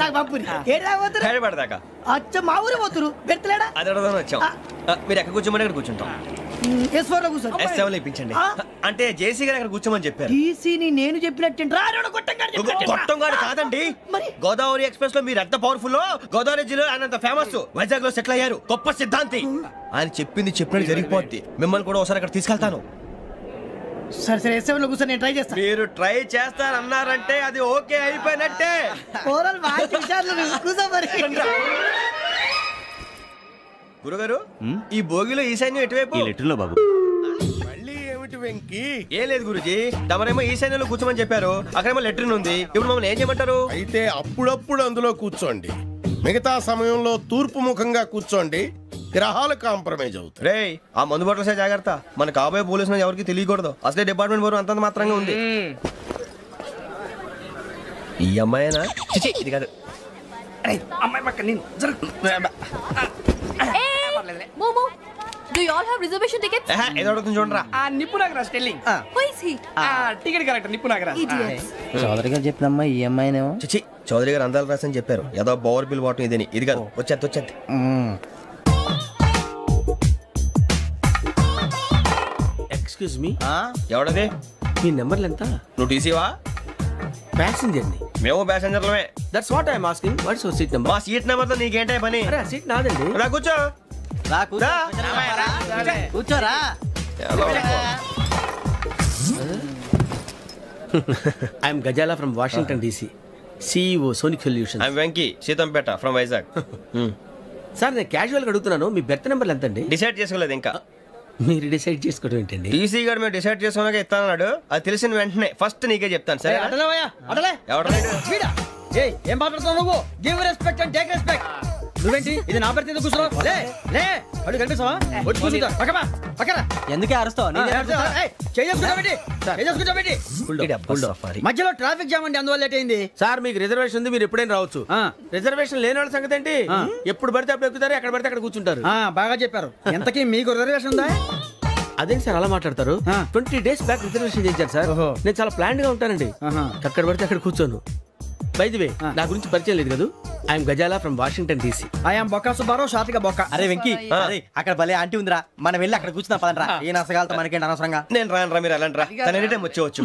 Speaker 13: అచ్చ మా ఊరు పోతురు పెడతలేడా?
Speaker 2: అది వచ్చాం. మీరు ఎక్కడ కూర్చోమని అక్కడ కూర్చుంటాం. ఇప్పించండి. అంటే జేసీ గారు అక్కడ కూర్చోమని చెప్పారు.
Speaker 13: నేను
Speaker 2: గొట్టంగాడు కాదండి. గోదావరి ఎక్స్ప్రెస్ లో మీరు ఎంత పవర్ఫుల్, గోదావరి జిల్లా ఆయన ఫేమస్, వైజాగ్ లో సెటిల్ అయ్యారు, గొప్ప సిద్ధాంతి. ఆయన చెప్పింది చెప్పినట్టు జరిగిపోద్ది. మిమ్మల్ని కూడా ఒకసారి అక్కడ తీసుకెళ్తాను.
Speaker 13: సరే సరే ఎస్ఎంలో కూర్చొని నేను ట్రై చేస్తాను.
Speaker 2: మీరు ట్రై చేస్తారన్నారంటే అది ఓకే అయిపోయినట్టే. గురుగారు ఈ భోగిలో ఈశాన్యం ఎటువైపు?
Speaker 9: లెటర్లో బాబు.
Speaker 4: మళ్ళీ ఏమిటి వెంకీ?
Speaker 2: ఏం లేదు గురుజీ, తమరేమో ఈశాన్యంలో కూర్చోమని చెప్పారు, అక్కడేమో లెటర్ ఉంది. ఇప్పుడు మమ్మల్ని ఏం చేయమంటారు?
Speaker 4: అయితే అప్పుడప్పుడు అందులో కూర్చోండి, మిగతా సమయంలో తూర్పు ముఖంగా కూర్చోండి. గ్రహాలు కాంప్రమైజ్ అవుతాయి.
Speaker 2: రే ఆ మందు బట్టలసే జాగ్రత్త. మన కాబోయే పోలీసులు ఎవరికి తెలియకూడదు. అసలే డిపార్ట్మెంట్ బోర్ అంతంత మాత్రంగా ఉంది. ఈ అమ్మాయినా? ఇది కాదు.
Speaker 3: అమ్మాయి పక్క నేను
Speaker 1: Do you all have reservation tickets?
Speaker 2: ఏదో అడుగుతుంది చూడరా.
Speaker 3: నిప్పు Nagaraj telling.
Speaker 1: Who is he?
Speaker 3: Ticket correct నిప్పు నాగరాజ్.
Speaker 5: చౌదరి గారు చెప్పినమ్మా ఈ అమ్మాయినేమో.
Speaker 2: చిచి చౌదరి గారు అందాలు రాసని చెప్పారు. ఏదో బోర్ బిల్ వాటం ఇదని. ఇది కాదు. వచ్చేది.
Speaker 7: Excuse me,
Speaker 2: ఎవడది?
Speaker 7: మీ నెంబర్లు ఎంత?
Speaker 2: నువ్వు టీసీవా?
Speaker 7: ప్యాసింజర్ ని.
Speaker 2: మేము ప్యాసింజర్లమే.
Speaker 7: That's what I'm asking. What's your seat number?
Speaker 2: మా సీట్ నెంబర్ తో నీకేంటే పని?
Speaker 7: అరే సీట్ నాదండి.
Speaker 2: రా కూర్చో.
Speaker 5: కూర్చోరా.
Speaker 7: I'm Ghazala from Washington DC, CEO Sonic Solutions.
Speaker 2: I'm Venky, Seethampeta from Vizag.
Speaker 7: Sir నేను క్యాజువల్ గా అడుగుతున్నాను, మీ బెర్త్ నెంబర్లు ఎంత అండి?
Speaker 2: డిసైడ్ చేసుకోలేదు ఇంకా.
Speaker 7: మీరు డిసైడ్ చేసుకోవడం ఏంటండి?
Speaker 2: టీసీ గారు మేము డిసైడ్ చేసుకున్నాక ఇస్తానన్నాడు. అది తెలిసిన వెంటనే ఫస్ట్ నీకే చెప్తాను. సరే
Speaker 3: ఏం మాట్లాడుతున్నావు నువ్వు? Give respect and take respect. నువ్వేంటి ఇది నా బెర్త్ ఎందుకు కూర్చున్నావు? లే అడుగు కనిపిస్తావా? వచ్చి కూర్చుంటా. పక్కన
Speaker 5: ఎందుకే అరుస్తావు?
Speaker 3: మధ్యలో ట్రాఫిక్ జామ్ అండి, అందువల్ల లేట్ అయింది.
Speaker 7: సార్ మీకు రిజర్వేషన్ ఉంది, మీరు ఎప్పుడైనా రావచ్చు. రిజర్వేషన్ లేని వాళ్ళ సంగతి ఏంటి? ఎప్పుడు పడితే అప్పుడు ఎక్కుతారు, ఎక్కడ పడితే అక్కడ కూర్చుంటారు.
Speaker 3: బాగా చెప్పారు. ఎంతకీ మీకు రిజర్వేషన్ ఉందా?
Speaker 7: అదేంటి సార్ అలా మాట్లాడతారు? 20 days బ్యాక్ రిజర్వేషన్ చేశారు సార్. నేను చాలా ప్లాన్డ్ గా ఉంటానండి. అక్కడ పడితే అక్కడ కూర్చోను. బై ది వే నా గురించి పరిచయం లేదు కదా. I'm Ghazala from Washington DC.
Speaker 3: I'm Bokka Subbarao, షార్ట్గా బొక్క.
Speaker 5: అరే వెంకీ, అక్కడ భలే ఆంటీ ఉందిరా, మనం వెళ్ళి అక్కడ కూర్చున్నా పదనరా. ఏ నసగాలతో మనకేంటి అనవసరంగా.
Speaker 2: నేను రాను. మీరు వెళ్ళండి రా. తన ఎనీ టైం వచ్చేవచ్చు.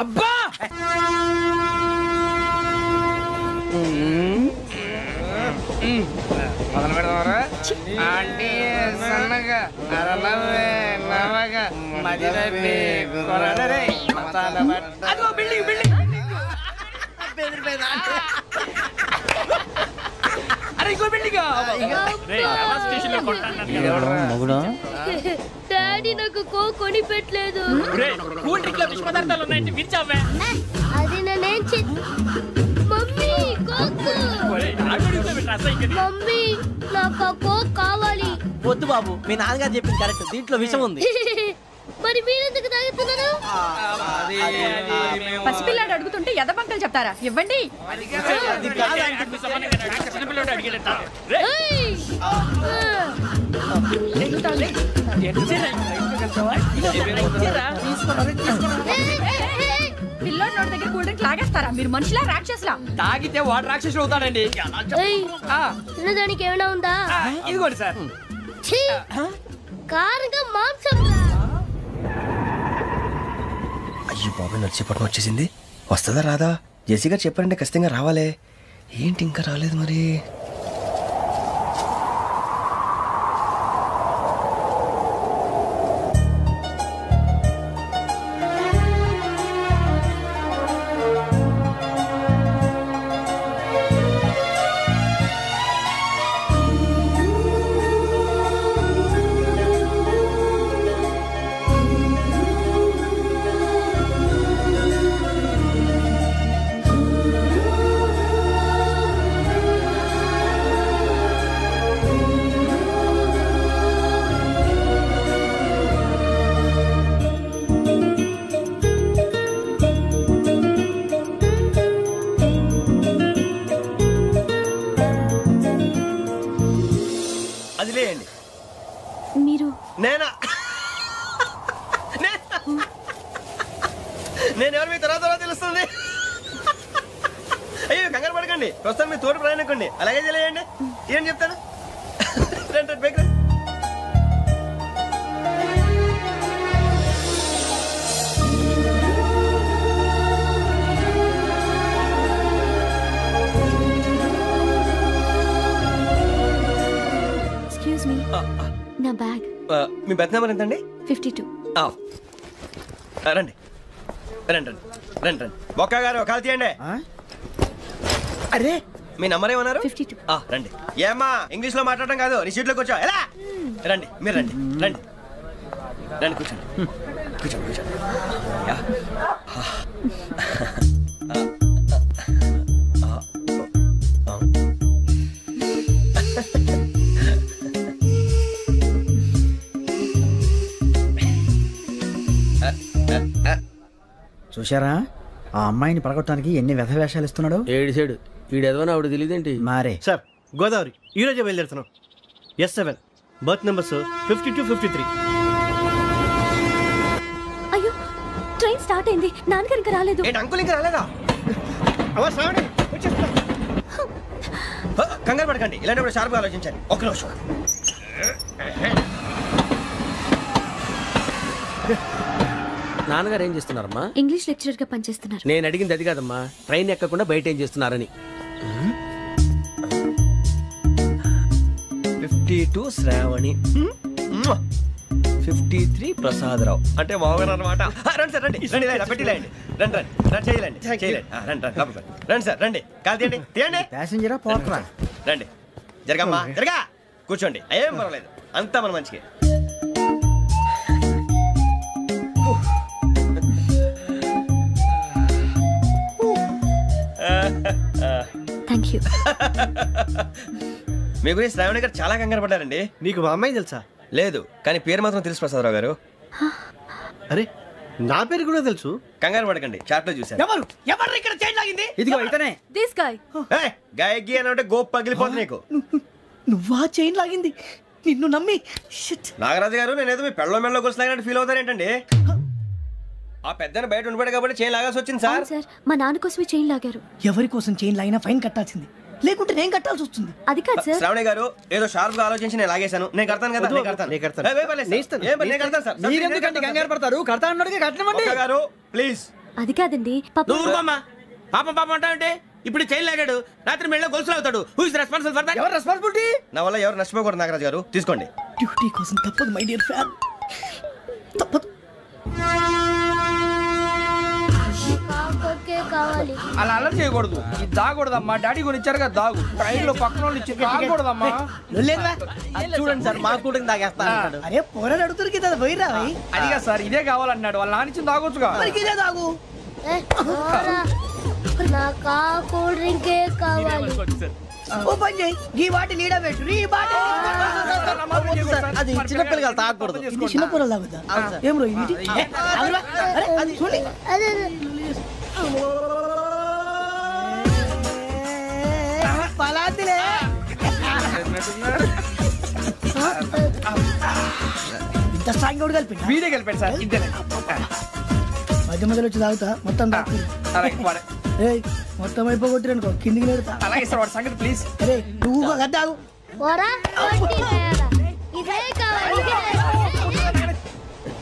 Speaker 3: అబ్బా మొదలు పెడదామరా? ఆంటీ సన్నగా అరలవే నవగా మదిరపి కొరడరే మతాల బట్ట. అదో బిల్డింగ్ బిల్డింగ్. అరే ఇంకో బిల్డింగ్.
Speaker 14: డాడీ నాకు కోక్ కొని పెట్టలేదు.
Speaker 3: కూల్ డ్రింక్ లో విష పదార్థాలు ఉన్నాయంటే విరిచావే.
Speaker 14: అది నేనేం మమ్మీ కోక్. మమ్మీ నాకు ఆ కోక్ కావాలి.
Speaker 5: వద్దు బాబు, మీ నాన్నగారు చెప్పింది కరెక్ట్, దీంట్లో విషయం ఉంది.
Speaker 14: మరి మీరెందుకు తాగుతున్నారు?
Speaker 12: పసిపిల్లాడు అడుగుతుంటే ఎదబంకలు చెప్తారా? ఇవ్వండి. పిల్లోడి నోటి దగ్గర కూల్ డ్రింక్ లాగేస్తారా? మీరు మనుషులా రాక్షసులా?
Speaker 3: తాగితే వాడు రాక్షసుడు అవుతాడండి.
Speaker 14: తినడానికి ఏమైనా ఉందా?
Speaker 3: ఇదిగోండి సార్.
Speaker 14: కారంగా మాంసం.
Speaker 2: అయ్యో బాబాయ్, నడిచేపట్నం వచ్చేసింది. వస్తుందా రాదా? జేసీ గారు చెప్పారంటే ఖచ్చితంగా రావాలే. ఏంటి ఇంకా రాలేదు మరి? ఇడ్లీ
Speaker 8: మీరు
Speaker 2: నేనా నేను ఎవరు మీ తర్వాత తెలుస్తుంది. అయ్యో కంగారు పడకండి, ప్రస్తుతం మీ తోటి ప్రయాణకండి. అలాగే తెలియండి, ఏం చెప్తాను. రండి బేక్ రండి.
Speaker 8: ఎక్స్క్యూజ్ మీ, నా బ్యాగ్.
Speaker 2: మీ బెత్ నెంబర్ ఎంతండి?
Speaker 8: 52.
Speaker 2: రండి రండి రండి రండి రండి. బొక్క గారు కాల్ తీయండి.
Speaker 3: అరే
Speaker 2: మీ నంబర్ ఏమన్నారు?
Speaker 8: 52.
Speaker 2: రండి. ఏమ్మా ఇంగ్లీష్ లో మాట్లాడడం కాదు, నీ సీట్లో కూర్చో. ఎలా రండి, మీరు రండి రండి రండి, కూర్చోండి కూర్చోండి కూర్చోండి.
Speaker 3: చూశారా ఆ అమ్మాయిని పడగొట్టడానికి ఎన్ని వ్యధ వేషాలు ఇస్తున్నాడు.
Speaker 7: ఏడు సైడు ఈడెదవని ఆవిడ తెలియదేంటి.
Speaker 3: మారే
Speaker 15: సార్ గోదావరి ఈరోజే బయలుదేరుతున్నాం. S7 berth numbers 52, 53.
Speaker 8: అయ్యో ట్రైన్ స్టార్ట్ అయింది, నాన్నగారు ఇంకా రాలేదు.
Speaker 2: అంకుల్ ఇంకా రాలేదా? కంగారు పడకండి, ఇలాంటప్పుడు షార్ప్గా ఆలోచించండి. ఒక నిమిషం.
Speaker 7: నాన్నగారు ఏం చేస్తున్నారమ్మా?
Speaker 8: ఇంగ్లీష్ లెక్చరర్ గా పనిచేస్తున్నారు.
Speaker 7: నేను అడిగింది అది కాదమ్మా, ట్రైన్ ఎక్కకుండా బయట ఏం చేస్తున్నారని.
Speaker 2: 52 శ్రావణి, 53 ప్రసాదరావు అంటే మామగారు అనమాట. రండి సార్ రండి రండి, పెట్టిలేండి. రండి రండి రండి, చేయలేండి చేయలేండి. రండి రండి లోపలికి రండి సార్, రండి కాదు తీయండి తీయండి.
Speaker 3: ప్యాసింజరా పోట్రా.
Speaker 2: రండి జరగమ్మా జరగా, కూర్చోండి. ఏం పర్వాలేదు, అంతా మన మంచిగా.
Speaker 8: Thank you.
Speaker 2: మీ గురించి శ్రావణి గారు చాలా కంగారు పడ్డారండి.
Speaker 15: నీకు మా అమ్మాయి తెలుసా?
Speaker 2: లేదు, కానీ పేరు మాత్రం తెలుసు ప్రసాదరావు గారు.
Speaker 15: అరే నా పేరు కూడా తెలుసు.
Speaker 2: కంగారు పడకండి, చాట్ లో చూసాను.
Speaker 13: ఎవరు ఎవరు ఇక్కడ చైన్ లాగింది?
Speaker 3: ఇదిగో ఇతనే.
Speaker 8: This guy.
Speaker 2: గాయకి అని అంటే గోప్ పగిలిపోతుంది నీకు.
Speaker 13: నువ్వా చైన్ లాగింది? నిన్ను నమ్మి. షిట్.
Speaker 2: నాగరాజు గారు, నేనేదో మీ పెళ్ళ మెళ్ళ గురిసిలాగినట్టు ఫీల్ అవుతారు ఏంటండి? ఆ పెద్దని బయట ఉండిపోయాడు కాబట్టి చైన్ లాగాల్సి వచ్చింది సార్.
Speaker 8: సార్ మా నాన్న కోసమే చైన్ లాగారు.
Speaker 13: ఎవరి కోసం చైన్ లాగినా ఫైన్ కట్టాల్సింది, లేకుంటే నేను కట్టాల్సి వస్తుంది.
Speaker 8: అది కాదు సార్.
Speaker 2: శ్రావణి గారు ఏదో షార్ప్ గా ఆలోచించి నేను లాగేశాను. నేను కడతాను కదా, నేను కడతాను. నేను కడతాను సార్.
Speaker 3: మీరెందుకంటే కంగారు పడతారు? కడతా అన్నాడుగా కట్టమండి
Speaker 2: గారు ప్లీజ్.
Speaker 8: అది కాదండి
Speaker 7: పాపం పాపం అంటావంటే ఇప్పుడు చైన్ లాగాడు, రాత్రి మెళ్ళ గొలుసులు అవుతాడు. Who is responsible for that?
Speaker 3: ఎవరు రెస్పాన్సిబిలిటీ?
Speaker 2: నా వల్ల ఎవరు నష్టపోకూడదు నాగరాజు గారు, తీసుకోండి.
Speaker 13: డ్యూటీ కోసం తప్పదు మై డియర్ ఫ్యాన్, తప్పదు.
Speaker 14: కావాలి.
Speaker 3: అలా అలర్ట్ చేయకూడదు. ఇది దాగకూడదమ్మా, డాడీ కొని ఇచ్చారు కదా దాగు. ట్రైన్ లో పక్కన వాళ్ళు ఇచ్చి దాగకూడదమ్మా.
Speaker 5: చూడండి సార్, మా కూడా తాగేస్తాను.
Speaker 13: అరే పోరాడు అడుగుతారు కదా, పోయిరా.
Speaker 3: అదిగా సార్, ఇదే కావాలన్నాడు. వాళ్ళ నాన్న ఇచ్చింది తాగొచ్చుగా.
Speaker 13: ఇదే తాగు.
Speaker 14: నాకు కూల్ డ్రింకే కావాలి.
Speaker 13: ఓ పని చేయి, ఈ బాటి లీడ పెట్టు. ఈ బాటి
Speaker 5: అది చిన్నపిల్లలు తాగకూడదు.
Speaker 13: ఇది చిన్న పొరలు తాగుతా. ఏం రో ఇది? అది చూడండి. పలాతిలే. ఇంత స్ట్రాంగ్ కూడా కలిపి
Speaker 3: వీడే కలిపాడు సార్. ఇద్దరే
Speaker 13: మధ్య మధ్యలో వచ్చి తాగుతా, మొత్తం మొత్తం అయిపోగొట్టిరనుకో కిందికి నేడుతా.
Speaker 3: అలాగే సార్, వాడి సంగతి ప్లీజ్.
Speaker 13: అరే నువ్వు కద్దాగు.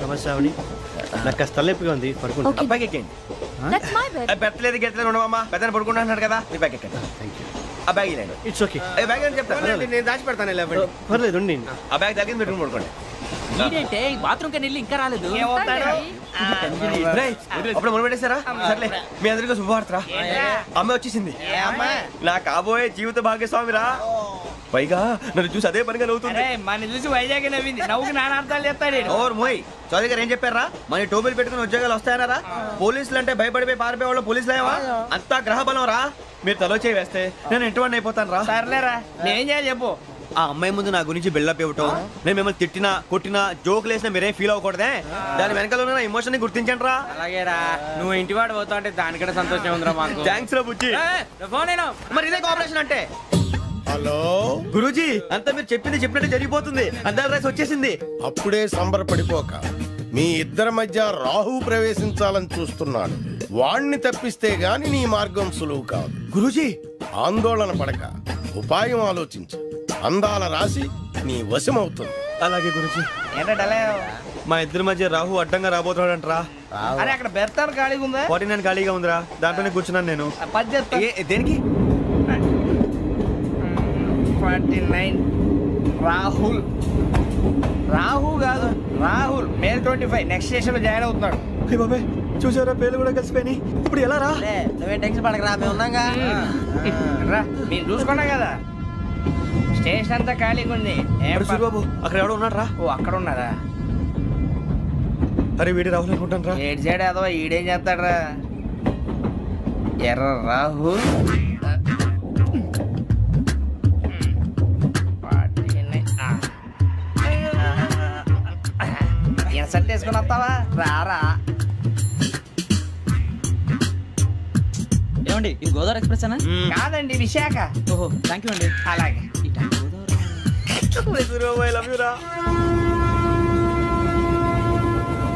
Speaker 15: నమస్తే శ్రావణి, నాకు కాస్త తలెప్పిగా ఉంది, పడుకుంటా.
Speaker 2: బ్యాగ్ ఎక్కండి. పెట్టలేదు గెట్టలేదు ఉండమమ్మా, పెద్దని పడుకుంటున్నాడు కదా, మీ బ్యాగ్ ఎక్కండి. ఆ బ్యాగ్ ఇలాండి.
Speaker 15: It's okay.
Speaker 2: బ్యాగ్ అని చెప్తాను,
Speaker 7: నేను దాచి పెడతాను.
Speaker 15: పర్లేదు ఉండి.
Speaker 2: ఆ బ్యాగ్ తగ్గింది పెట్టుకుని పడుకోండి.
Speaker 5: బాత్రూమ్ కని వెళ్ళి ఇంకా రాలేదు.
Speaker 2: అప్పుడు మొదలు పెట్టేశారా? సర్లే, మీ అందరికీ శుభవార్తరా. అమ్మ వచ్చేసింది, నా కాబోయే జీవిత భాగ్యస్వామిరా. పైగా నన్ను చూసి అదే పనిగా నవ్వుతుంది.
Speaker 3: మన చూసి వైజాగ్ నవ్వింది, నవ్వుకి నాన్న అర్థాలు చెప్తాడు.
Speaker 2: ఓర్ మోయ్, చౌదరి గారు ఏం చెప్పారా? మన టోబీలు పెట్టుకుని ఉద్యోగాలు వస్తాయన్నారా? పోలీసులు అంటే భయపడిపోయి పారిపోయే వాళ్ళు పోలీసులేవా? అంతా గ్రహ బలం రా. మీరు తలో చేయి వేస్తే నేను ఇంటివాడిని అయిపోతాను రా.
Speaker 3: సర్లేరా, నేనేం చేయాలి చెప్పు.
Speaker 2: ఆ అమ్మాయి ముందు నా గురించి బిల్డప్ ఇవ్వటం, నేను మిమ్మల్ని తిట్టినా కొట్టినా జోకులు వేసినా మీరేం ఫీల్ అవ్వకూడదే. దాని వెనకాల ఉన్న ఎమోషన్ ని గుర్తించండి రా.
Speaker 3: అలాగేరా, నువ్వు ఇంటివాడు పోతా అంటే దానికంటే సంతోషం ఉందిరా మాకు.
Speaker 2: థ్యాంక్స్ రా బుజ్జి.
Speaker 3: ఫోన్ అయినా
Speaker 2: మరి ఇదే కోఆపరేషన్ అంటే.
Speaker 4: హలో
Speaker 2: గురూజీ అంతా మీరు చెప్పింది చెప్పినట్టు జరిగిపోతుంది. అందాల రైస్ వచ్చేసింది.
Speaker 4: అప్పుడే సంబరపడిపోక. మీ ఇద్దరి మధ్య రాహు ప్రవేశించాలని చూస్తున్నాడు. వాణ్ణి తప్పిస్తే గాని నీ మార్గం సులువు కాదు.
Speaker 2: గురూజీ
Speaker 4: ఆందోళన పడక ఉపాయం ఆలోచించు. అందాల రాశి నీ వశమవుతుంది.
Speaker 2: అలాగే గురూజీ. మా ఇద్దరి మధ్య రాహు అడ్డంగా రాబోతున్నాడంటరా.
Speaker 3: అరే అక్కడ బెర్తాను ఖాళీగా ఉందా?
Speaker 2: 49 ఖాళీగా ఉందిరా, దాంట్లోనే కూర్చున్నాను నేను. దేనికి?
Speaker 3: 49 రాహుల్. రాహు కాదు రాహుల్. మే 25 నెక్స్ట్ స్టేషన్ లో జాయిన్ అవుతున్నాడు.
Speaker 2: బాబాయ్ చూసారా, పేర్లు కూడా కలిసిపోయినాయి. ఇప్పుడు ఎలా రా?
Speaker 3: నువ్వే టెన్షన్ పడకరా, మేము ఉన్నాగా. రా మీరు చూసుకున్నాం కదా. స్టేషన్ అంతా ఖాళీగా ఉంది.
Speaker 2: బాబు అక్కడ ఎవడో ఉన్నాడు రా.
Speaker 3: ఓ అక్కడ ఉన్నారా?
Speaker 2: అరే వీడి రాహుల్ అనుకుంటాను రా.
Speaker 3: ఏడు సైడ్ ఏదో ఈడేం చేస్తాడరా? ఎర్ర రాహు. ఇన్సర్ట్ వేసుకుని వస్తావా? రారా.
Speaker 5: ఏమండి ఇది గోదావరి ఎక్స్ప్రెస్ అనా?
Speaker 3: కాదండి విశాఖ.
Speaker 5: ఓహో థ్యాంక్ యూ అండి.
Speaker 3: అలాగే.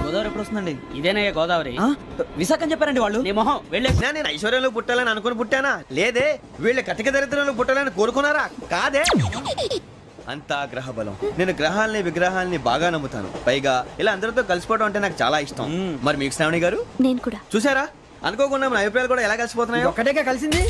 Speaker 5: గోదావరి ఎప్పుడు వస్తుందండి? ఇదేనయ్యా గోదావరి. విశాఖ అని చెప్పారండి వాళ్ళు. నీ మొహం వెళ్ళే.
Speaker 2: నేను ఐశ్వర్యంలో పుట్టాలని అనుకుని పుట్టానా? లేదే. వీళ్ళ కటిక దరిద్రంలో పుట్టాలని కోరుకున్నారా? కాదే. అంతా గ్రహ బలం. నేను గ్రహాలని విగ్రహాలని బాగా నమ్ముతాను. పైగా ఇలా అందరితో కలిసిపోవడం అంటే నాకు చాలా ఇష్టం. మరి మీకు శ్రావణి గారు?
Speaker 8: నేను కూడా.
Speaker 2: చూసారా, అనుకోకుండా మన అభిప్రాయాలు కూడా ఎలా కలిసిపోతున్నాయి.
Speaker 3: ఒక్కటేగా కలిసింది.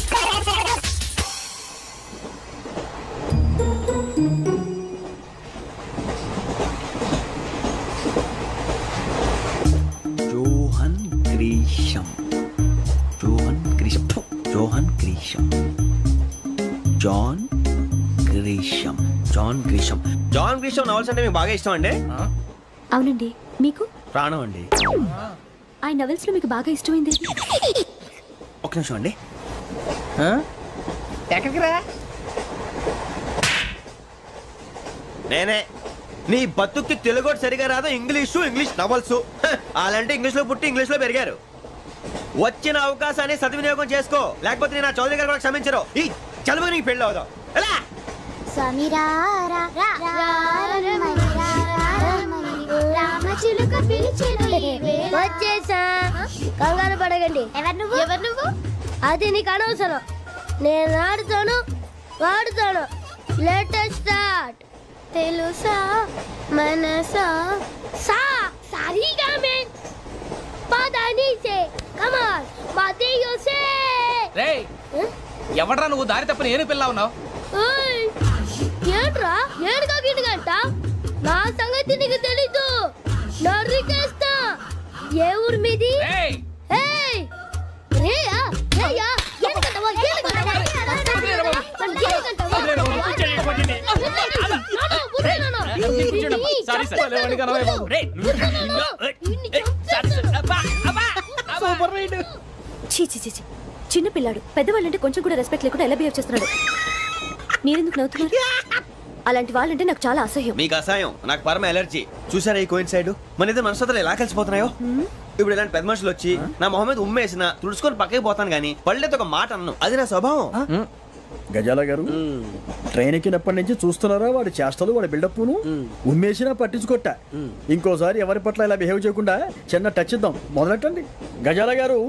Speaker 2: Johan Grisham. Johan Grisham. Johan Grisham. John Grisham. John Grisham. John Grisham novels అంటే మీకు బాగా ఇష్టం అండి?
Speaker 8: అవునండి. మీకు?
Speaker 2: ప్రాణం అండి.
Speaker 8: ఆ నవెల్స్ లో మీకు బాగా ఇష్టమైంది?
Speaker 2: ఒక్క నిమిషం అండి.
Speaker 3: ఎక్కడికి రా?
Speaker 2: నేనే. నీ బతుక్కి తెలుగు సరిగా రాదు. English novels. అలాంటి ఇంగ్లీష్ లో పుట్టి ఇంగ్లీష్ లో పెరిగారు. వచ్చిన అవకాశాన్ని సద్వినియోగం చేసుకో, లేకపోతే నేను నా చౌదరి గారు కూడా క్షమించరు. ఈ చదువు నీకు పెళ్ళి అవుదాం. ఎలా?
Speaker 14: వచ్చేసా. కంగారు పడగండి. ఎవరు నువ్వు? అది నీకు అనవసరం. నేను ఆడుతాను వాడుతాను. Latest start. తెలుసా మనసా సా సారీగా మెన్ పదని సే కమాన్ మదియో సే.
Speaker 3: రేయ్ ఎవడ్రా నువ్వు? దారి తప్పని ఏను పిల్ల ఉన్నావు?
Speaker 14: ఏంట్రా ఏడుగా గిడుగంట? నా సంగతి నీకు తెలీదు. నరికేస్తా. ఏ ఊరు మీది? రేయా రేయా ఏడుగంటవా ఏడుగంటవా?
Speaker 8: చిన్న పిల్లాడు. పెద్దవాళ్ళంటే కొంచెం కూడా రెస్పెక్ట్ లేకుండా ఎలా బిహేవ్ చేస్తున్నాడు. మీరెందుకు నవ్వుతున్నారు? అలాంటి వాళ్ళంటే నాకు చాలా అసహ్యం.
Speaker 2: మీకు అసహ్యం, నాకు పరమ ఎలర్జీ. చూసారా ఈ కోయిన్సైడ్? మన ఇద్దరు మనసులు ఎలా కలిసిపోతున్నాయో. ఇప్పుడు ఇలాంటి పెద్ద మనుషులు వచ్చి నా మొహం మీద ఉమ్మేసిన తుడుచుకొని పక్కకి పోతాను గానీ పళ్ళేతో ఒక మాట అన్ను. అది నా స్వభావం.
Speaker 16: గజాల గారు ట్రైన్ ఎక్కినప్పటి నుంచి చూస్తున్నారా వాడి చేష్టలు, వాడి బిల్డప్ను. ఉమ్మేసినా పట్టించుకోట. ఇంకోసారి ఎవరి పట్ల ఇలా బిహేవ్ చేయకుండా చిన్న టచ్ ఇద్దాం. మొదలెట్టండి. గజాల గారు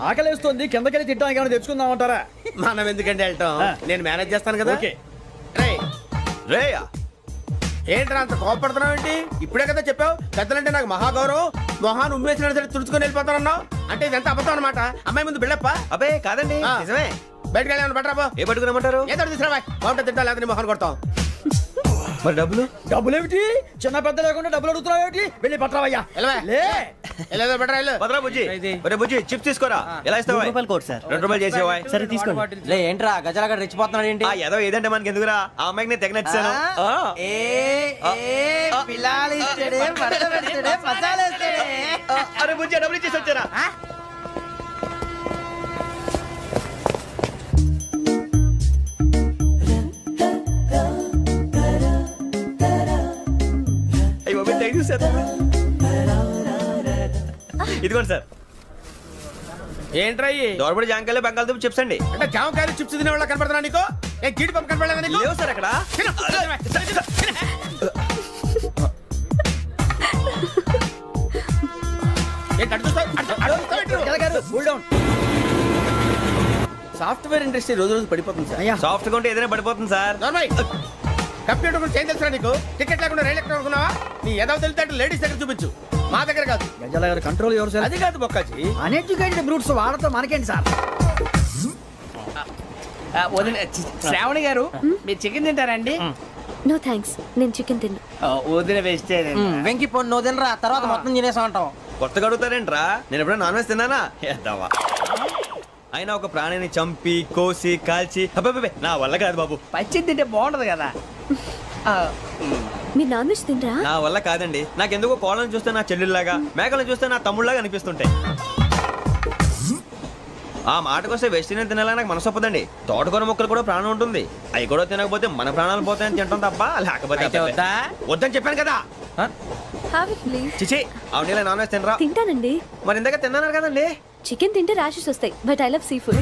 Speaker 16: ఆకలేస్తోంది, కిందకెళ్ళి తిట్టడానికి ఏమైనా తెచ్చుకుందామంటారా?
Speaker 7: మనం ఎందుకంటే వెళ్తాం, నేను మేనేజ్ చేస్తాను కదా.
Speaker 2: రేయా
Speaker 7: ఏంట్రా అంత కోపడుతున్నావు ఏంటి? ఇప్పుడే కదా చెప్పావు పెద్దలంటే నాకు మహాగౌరవం, మొహాన్ని ఉమ్మేసిన సరే తుడుచుకొని వెళ్ళిపోతానన్నావు. అంటే ఇదంతా అబద్ధం అనమాట. అమ్మాయి ముందు బిల్డప్ప?
Speaker 2: అబ్బే కాదండి, నిజమే.
Speaker 7: బయటకు వెళ్ళి పట్టరాబో.
Speaker 2: ఏ పట్టుకురమ్మంటారు?
Speaker 7: ఏదో తీసుకురా, బాగుంటుంది తింటా, లేదా మొహాన్ని కొడతాం.
Speaker 2: మరి డబ్బులు?
Speaker 16: డబ్బులు ఏమిటి? చిన్న పెద్ద లేకుండా డబ్బులు అడుగుతున్నావు ఏమిటి? వెళ్ళి పట్టరావయ్యా.
Speaker 2: బుజ్జి చిప్స్ తీసుకోరా. ఎలా ఇస్తావా?
Speaker 5: 2 రూపాయలు కోట్ సార్.
Speaker 2: 2 రూపాయలు చేసేవా?
Speaker 5: సరే తీసుకోండి. లే ఏంట్రా గజాల గారు రెచ్చిపోతున్నాడు ఏంటి?
Speaker 2: ఏదో ఏదంటే మనకి ఎందుకురా, ఆ అమ్మాయికి నేను తెగ నచ్చాను. అరే బుజ్జి డబ్బులు ఇచ్చేసి వచ్చారా? ఇదిగోండి సార్.
Speaker 7: ఏంట్రా
Speaker 2: దోరబడి జాంకాయలు బంగాళదుంప చిప్స్ అండి.
Speaker 7: అంటే జామకాయలు చిప్స్ తినే వాళ్ళ కనపడుతున్నా నీకు?
Speaker 4: ఏ జీడిపప్పు కనపడలేదా నీకు?
Speaker 2: లేవు సార్ అక్కడ.
Speaker 7: సాఫ్ట్వేర్ ఇండస్ట్రీ రోజు రోజు పడిపోతుంది సార్.
Speaker 2: సాఫ్ట్ గా ఉంటే ఏదైనా పడిపోతుంది సార్.
Speaker 4: కంప్యూటర్ గురించి ఏం తెలుసా నీకు? టికెట్ లేకుండా రైలు ఎక్కడ అనుకున్నావా? నీ ఏదో తెలితే లేడీస్ దగ్గర చూపించు, మా దగ్గర కాదు.
Speaker 16: గజాల గారు కంట్రోల్ ఎవరు సార్?
Speaker 3: అది కాదు బొక్కాజీ,
Speaker 16: అన్ఎడ్యుకేటెడ్ బ్రూట్స్ వాళ్ళతో మనకేంటి సార్?
Speaker 3: శ్రావణి గారు మీరు చికెన్ తింటారండి?
Speaker 8: నో థ్యాంక్స్, నేను చికెన్ తిన్నా.
Speaker 3: వదిన వేస్తే
Speaker 5: వెంకి పొన్ను నువ్వు తినరా, తర్వాత మొత్తం తినేసా ఉంటాం.
Speaker 2: కొత్తగా అడుగుతారేంట్రా? నేను ఎప్పుడైనా నాన్ వెజ్ తిన్నానా? ఎద్దావా. అయినా ఒక ప్రాణిని చంపి కోసి కాల్చి అబ్బబ్బే నా వల్ల కాదు బాబు.
Speaker 3: పచ్చి తింటే బాగుంటది కదా.
Speaker 8: మీరు నాన్ వెజ్ తినరా?
Speaker 2: నా వల్ల కాదండి. నాకెందుకో కోళ్ళని చూస్తే నా చెల్లెళ్ళలాగా, మేకలను చూస్తే నా తమ్ముళ్ళలాగా అనిపిస్తుంటాయి. ఆ మాటకొస్తే వెస్టిరియన్ తినాలని నాకు మనసు ఒప్పదండి. తోటకూర మొక్కలు కూడా ప్రాణం ఉంటుంది. అవి కూడా తినకపోతే మన ప్రాణాలు పోతాయని తింటాం తప్ప లేకపోతే వద్దని చెప్పాను కదా. చిచి అవునీ నాన్ వెజ్ తినరా?
Speaker 8: తింటానండి.
Speaker 2: మరి ఇందాక తిన్నాను కదండి.
Speaker 8: చికెన్ తింటే ర్యాషెస్ వస్తాయి, but I love sea food.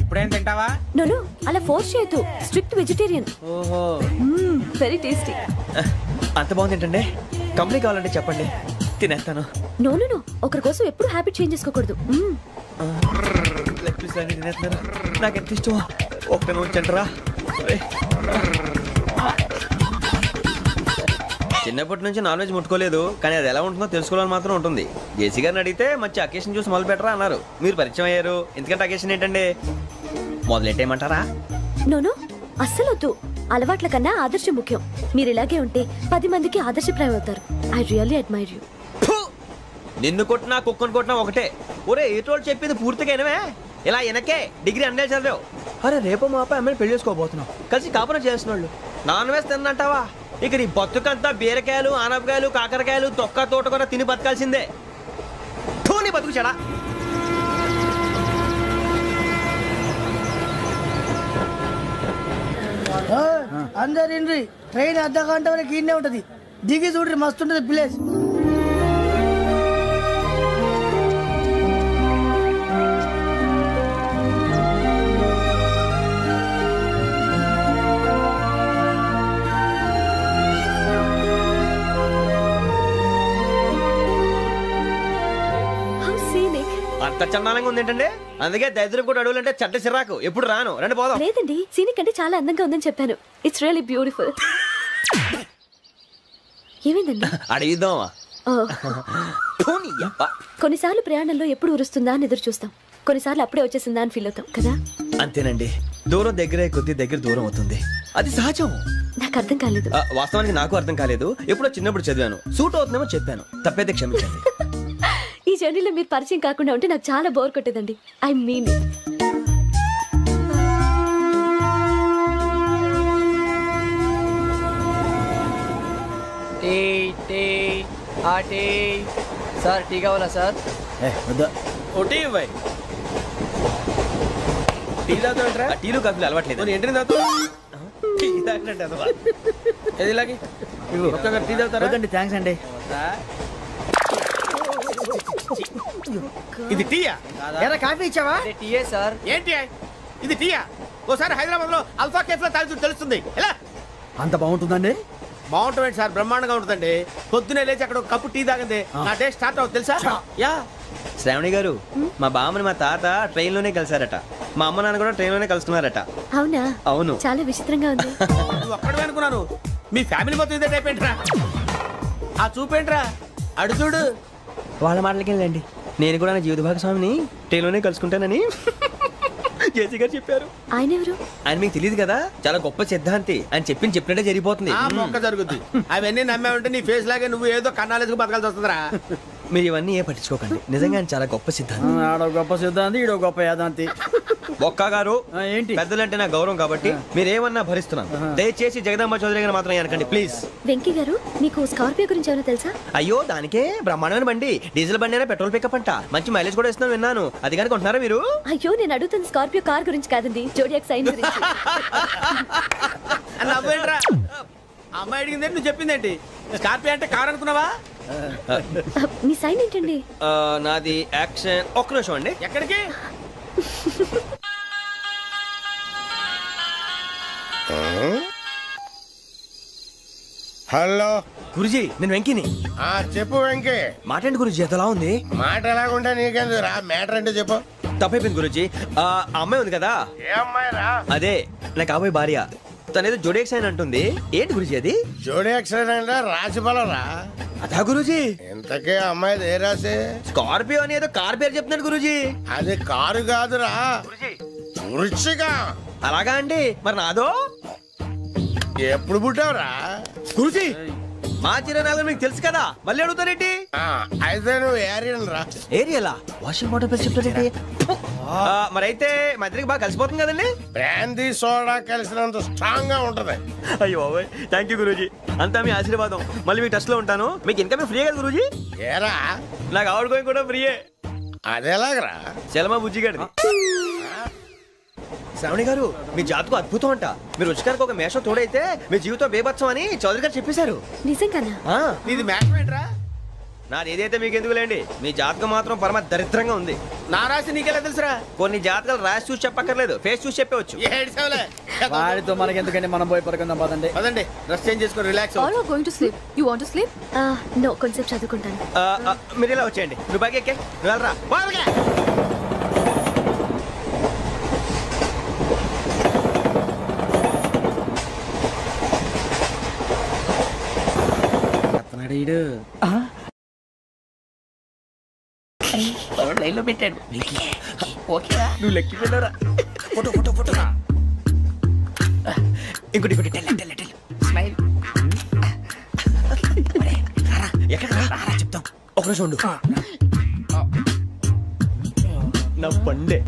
Speaker 3: ఇప్పుడేం తింటావా?
Speaker 8: నో అలా ఫోర్స్ చేయొద్దు. Strict vegetarian.
Speaker 3: ఓహో,
Speaker 8: వెరీ టేస్టీ.
Speaker 2: అంత బాగుంది ఏంటండి? కంప్లీట్ కావాలంటే చెప్పండి, తినేస్తాను.
Speaker 8: నో ఒకరి కోసం ఎప్పుడు హ్యాబిట్ చేంజ్ చేసుకోకూడదు.
Speaker 2: లెగ్ పీస్ అన్ని తినేస్తున్నారు. నాకు ఎంత ఇష్టం. ఒకటే ఉంచండిరా. చిన్నప్పటి నుంచి నాన్ వెజ్ ముట్టుకోలేదు, కానీ అది ఎలా ఉంటుందో తెలుసుకోవాలని మాత్రం ఉంటుంది. జేసీ గారిని అడిగితే మంచి అకేషన్ చూసి మొదలు పెట్టరా అన్నారు. మీరు పరిచయం అయ్యారు, ఎందుకంటే అకేషన్ ఏంటండి? మొదలెట్టేయమంటారా?
Speaker 8: నో అస్సలు వద్దు. అలవాట్ల కన్నా ఆదర్శం ముఖ్యం. మీరు ఇలాగే ఉంటే 10 మందికి ఆదర్శప్రాయం అవుతారు. I really admire you.
Speaker 2: నిన్ను కొట్టినా కుక్కను కొట్టినా ఒకటే. ఒరే ఏటోళ్ళు చెప్పింది పూర్తిగా వినవే. ఇలా వెనకే డిగ్రీ అన్నే చదివావు. అరే రేపు మా అబ్బాయి అమ్మాయిని పెళ్లి చేసుకోబోతున్నావు, కలిసి కాపురం చేసిన వాళ్ళు నాన్ వెజ్ తిన్నంటావా? ఇక నీ బతుకంతా బీరకాయలు, ఆనపకాయలు, కాకరకాయలు, తొక్క తోట కూడా తిని బతకాల్సిందే. నీ బతుకు చెడా.
Speaker 13: అందరు ఇండ్రి, ట్రైన్ అర్ధ గంట వరకు ఇన్నే ఉంటది. దిగి చూడ్రి, మస్తు ఉంటది ప్లేస్.
Speaker 2: అంత చందానంగా ఉంది ఏంటంటే? అందుకే దరిద్రం కూడా అడవులంటే చెడ్డ చిరాకు. ఎప్పుడు రాను, రండి పోదాం.
Speaker 8: లేదండి, సీనిక్ అంటే చాలా అందంగా ఉందని చెప్పాను. It's really beautiful. ఏమైందండి?
Speaker 2: అడిగిద్దామా?
Speaker 8: కొన్నిసార్లు ప్రయాణంలో ఎప్పుడు ఉరుస్తుందా అని ఎదురు చూస్తాం, కొన్నిసార్లు అప్పుడే వచ్చేసిందా అని ఫీల్ అవుతాం కదా.
Speaker 2: అంతేనండి, దూరం దగ్గరే కొద్ది దగ్గర దూరం అవుతుంది. అది సహజం.
Speaker 8: నాకు అర్థం కాలేదు.
Speaker 2: వాస్తవానికి నాకు అర్థం కాలేదు. ఎప్పుడో చిన్నప్పుడు చదివాను, సూట్ అవుతుందేమో చెప్పాను. తప్పైతే క్షమించండి.
Speaker 8: ఈ జర్నీలో మీరు పరిచయం కాకుండా ఉంటే నాకు చాలా బోర్ కొట్టేదండి. ఐ మీన్
Speaker 3: సార్ టీ కావాలా సార్?
Speaker 7: టీ తాగుతాంట్రా?
Speaker 2: టీలు కాఫీలు అలవాట్లేదు.
Speaker 7: ఎంట్రీ తాగుతా ఇలాగే టీ తాగుతారా?
Speaker 16: థ్యాంక్స్ అండి.
Speaker 4: ఇది టీయా?
Speaker 13: ఎరా కాఫీ ఇచ్చావా?
Speaker 3: టీయే సార్.
Speaker 4: ఏంటి ఇది టీయా? ఓసారి హైదరాబాద్ లో అల్ఫా కేఫ్ లో తాగి తెలుస్తుంది. ఎలా
Speaker 16: అంత బాగుంటుందండి?
Speaker 4: బాగుంటుంది సార్, బ్రహ్మాండంగా ఉంటుందండి. పొద్దునే లేచి అక్కడ ఒక కప్పు టీ తాగింది నా డే స్టార్ట్ అవుతుంది తెలుసా? యా.
Speaker 2: శ్రావణి గారు, మా బామ్మని మా తాత ట్రైన్ లోనే కలిసారట. మా అమ్మ నాన్న కూడా ట్రైన్ లోనే కలుసుకున్నారట.
Speaker 8: అవునా?
Speaker 2: అవును.
Speaker 8: చాలా విచిత్రంగా ఉంది.
Speaker 4: నువ్వు ఒక్కడే అనుకున్నాను, మీ ఫ్యామిలీ మొత్తం ఇదే టైప్ ఏంట్రా? ఆ చూపేంట్రా, అడు చూడు.
Speaker 2: వాళ్ళ మాటలకి వెళ్ళండి. నేను కూడా నా జీవిత భాగస్వామిని ట్రైన్ లోనే కలుసుకుంటానని జేసీ గారు చెప్పారు.
Speaker 8: ఆయన ఎవరు?
Speaker 2: ఆయన మీకు తెలియదు కదా, చాలా గొప్ప సిద్ధాంతి. అని చెప్పినట్టే జరిగిపోతుంది.
Speaker 4: మొక్క జరుగుద్ది. అవన్నీ నమ్మే ఉంటే నీ ఫేస్ లాగే నువ్వు ఏదో కన్నాలేసుకు బతకాల్సి వస్తుందిరా.
Speaker 2: మీరు ఇవన్నీ ఏ పట్టించుకోకండి. నిజంగా ఆయన చాలా గొప్ప సిద్ధాంతి.
Speaker 16: ఆడో గొప్ప సిద్ధాంతి, ఈడో గొప్ప యాదాంతి.
Speaker 2: ఒక్క గారు
Speaker 16: ఏంటి?
Speaker 2: పెద్దలంటే నా గౌరవం కాబట్టి మీరేమన్నా భరిస్తున్నాను. దయచేసి జగదాంబ చౌదరి గారు మాత్రం అనకండి ప్లీజ్.
Speaker 8: వెంకీ గారు, మీకు స్కార్పియో గురించి ఏమైనా తెలుసా?
Speaker 2: అయ్యో, దానికే బ్రహ్మాండమైన బండి. డీజిల్ బండి అయినా పెట్రోల్ పికప్ అంట. మంచి మైలేజ్ కూడా ఇస్తున్నాను విన్నాను. అది కానీ కొంటున్నారా మీరు?
Speaker 8: అయ్యో, నేను అడుగుతున్న స్కార్పియో కార్ గురించి కాదండి, జోడియాక్ సైన్ గురించి.
Speaker 4: అమ్మాయి అడిగింది నువ్వు చెప్పిందేంటి? స్కార్పియో అంటే కార్ అనుకున్నావా?
Speaker 8: మీ సైన్ ఏంటండి?
Speaker 2: నాది యాక్షన్. ఒక్క నిమిషం అండి.
Speaker 4: ఎక్కడికి? హలో
Speaker 2: గురుజీ నేను వెంకిని.
Speaker 4: చెప్పు వెంకీ.
Speaker 2: మాటండి గురుజీ ఎంతలా ఉంది?
Speaker 4: మాట ఎలాగుంటా నీకెందుకు రా, మ్యాటర్ అంటే చెప్పు.
Speaker 2: తప్పైపోయింది గురుజీ. ఆ అమ్మాయి ఉంది కదా,
Speaker 4: ఏ అమ్మాయి రా?
Speaker 2: అదే నా కాబోయే భార్య. తనేదో జోడేక్స్ అని అంటుంది. ఏంటి గురుజీ అది?
Speaker 4: జోడేక్స్ అంటే రాసి బలరా?
Speaker 2: అదా గురుజీ.
Speaker 4: ఇంతకే అమ్మాయి ఏ రాసి?
Speaker 2: స్కార్పియో అని ఏదో కార్ పేరు చెప్తున్నాడు గురుజీ.
Speaker 4: అది కారు కాదురా, వృచ్చిక.
Speaker 2: అలాగా అండి, మరి నాదో?
Speaker 4: ఎప్పుడు పుట్టావురా?
Speaker 2: గురుజీ మా చిరనాలు మీకు తెలుసు కదా, మళ్ళీ అడుగుతారేంటి?
Speaker 4: అయితే నువ్వు ఏరియన్ రా.
Speaker 2: ఏరియలా? వాషింగ్ వాటర్ పేరు చెప్తారేంటి? మరైతే మా ఇద్దరికి బాగా కలిసిపోతుంది కదండి.
Speaker 4: బ్రాందీ సోడా కలిసినంత స్ట్రాంగ్ గా ఉంటది.
Speaker 2: అయ్యో థ్యాంక్ యూ గురూజీ, అంతా మీ ఆశీర్వాదం. మళ్ళీ మీకు టచ్ లో ఉంటాను. మీకు ఇన్కమ్ ఫ్రీ కదా గురూజీ?
Speaker 4: ఏరా
Speaker 2: నాకు అవుట్ గోయింగ్ కూడా ఫ్రీయే.
Speaker 4: అదేలాగరా?
Speaker 2: చలమా బుజ్జి గారిది. శ్రావణి గారు మీ జాతకు అద్భుతం అంట. మీరు రుచికారికి ఒక మేషం తోడైతే మీ జీవితం బేబత్సం అని చౌదరి గారు చెప్పేశారు.
Speaker 8: నిజంగానా?
Speaker 2: నీది మేషం ఏంట్రా? నాది ఏదైతే మీకు ఎందుకులేండి, మీ జాతకం మాత్రం పరమ దరిద్రంగా ఉంది. నా రాసి నీకెలా తెలుసురా? కొన్ని జాతకాలు రాసి చూసి చెప్పక్కర్లేదు, ఫేస్ చూసి చెప్పవచ్చు.
Speaker 16: వాడితో మనకి ఎందుకంటే మనం పోయి పడుకుందాం. పదండి
Speaker 2: పదండి, డ్రెస్ చేంజ్ చేసుకొని relax.
Speaker 8: All are going to sleep. You want to sleep? No, కొంచెం చదువుకుంటాను.
Speaker 2: మీరు ఇలా వచ్చేయండి. నువ్వు బాగా ఎక్కే, నువ్వు వెళ్ళరా.
Speaker 7: లైన్ లో పెట్టాడు. ఓకేరా,
Speaker 2: నువ్వు లెక్కి వెళ్ళరా. Photo photo photo. ఇంకోటి ఇంకోటి.
Speaker 7: స్మైల్.
Speaker 2: ఎక్కడ చెప్తాం, ఒక రోజు ఉండు. నా పండే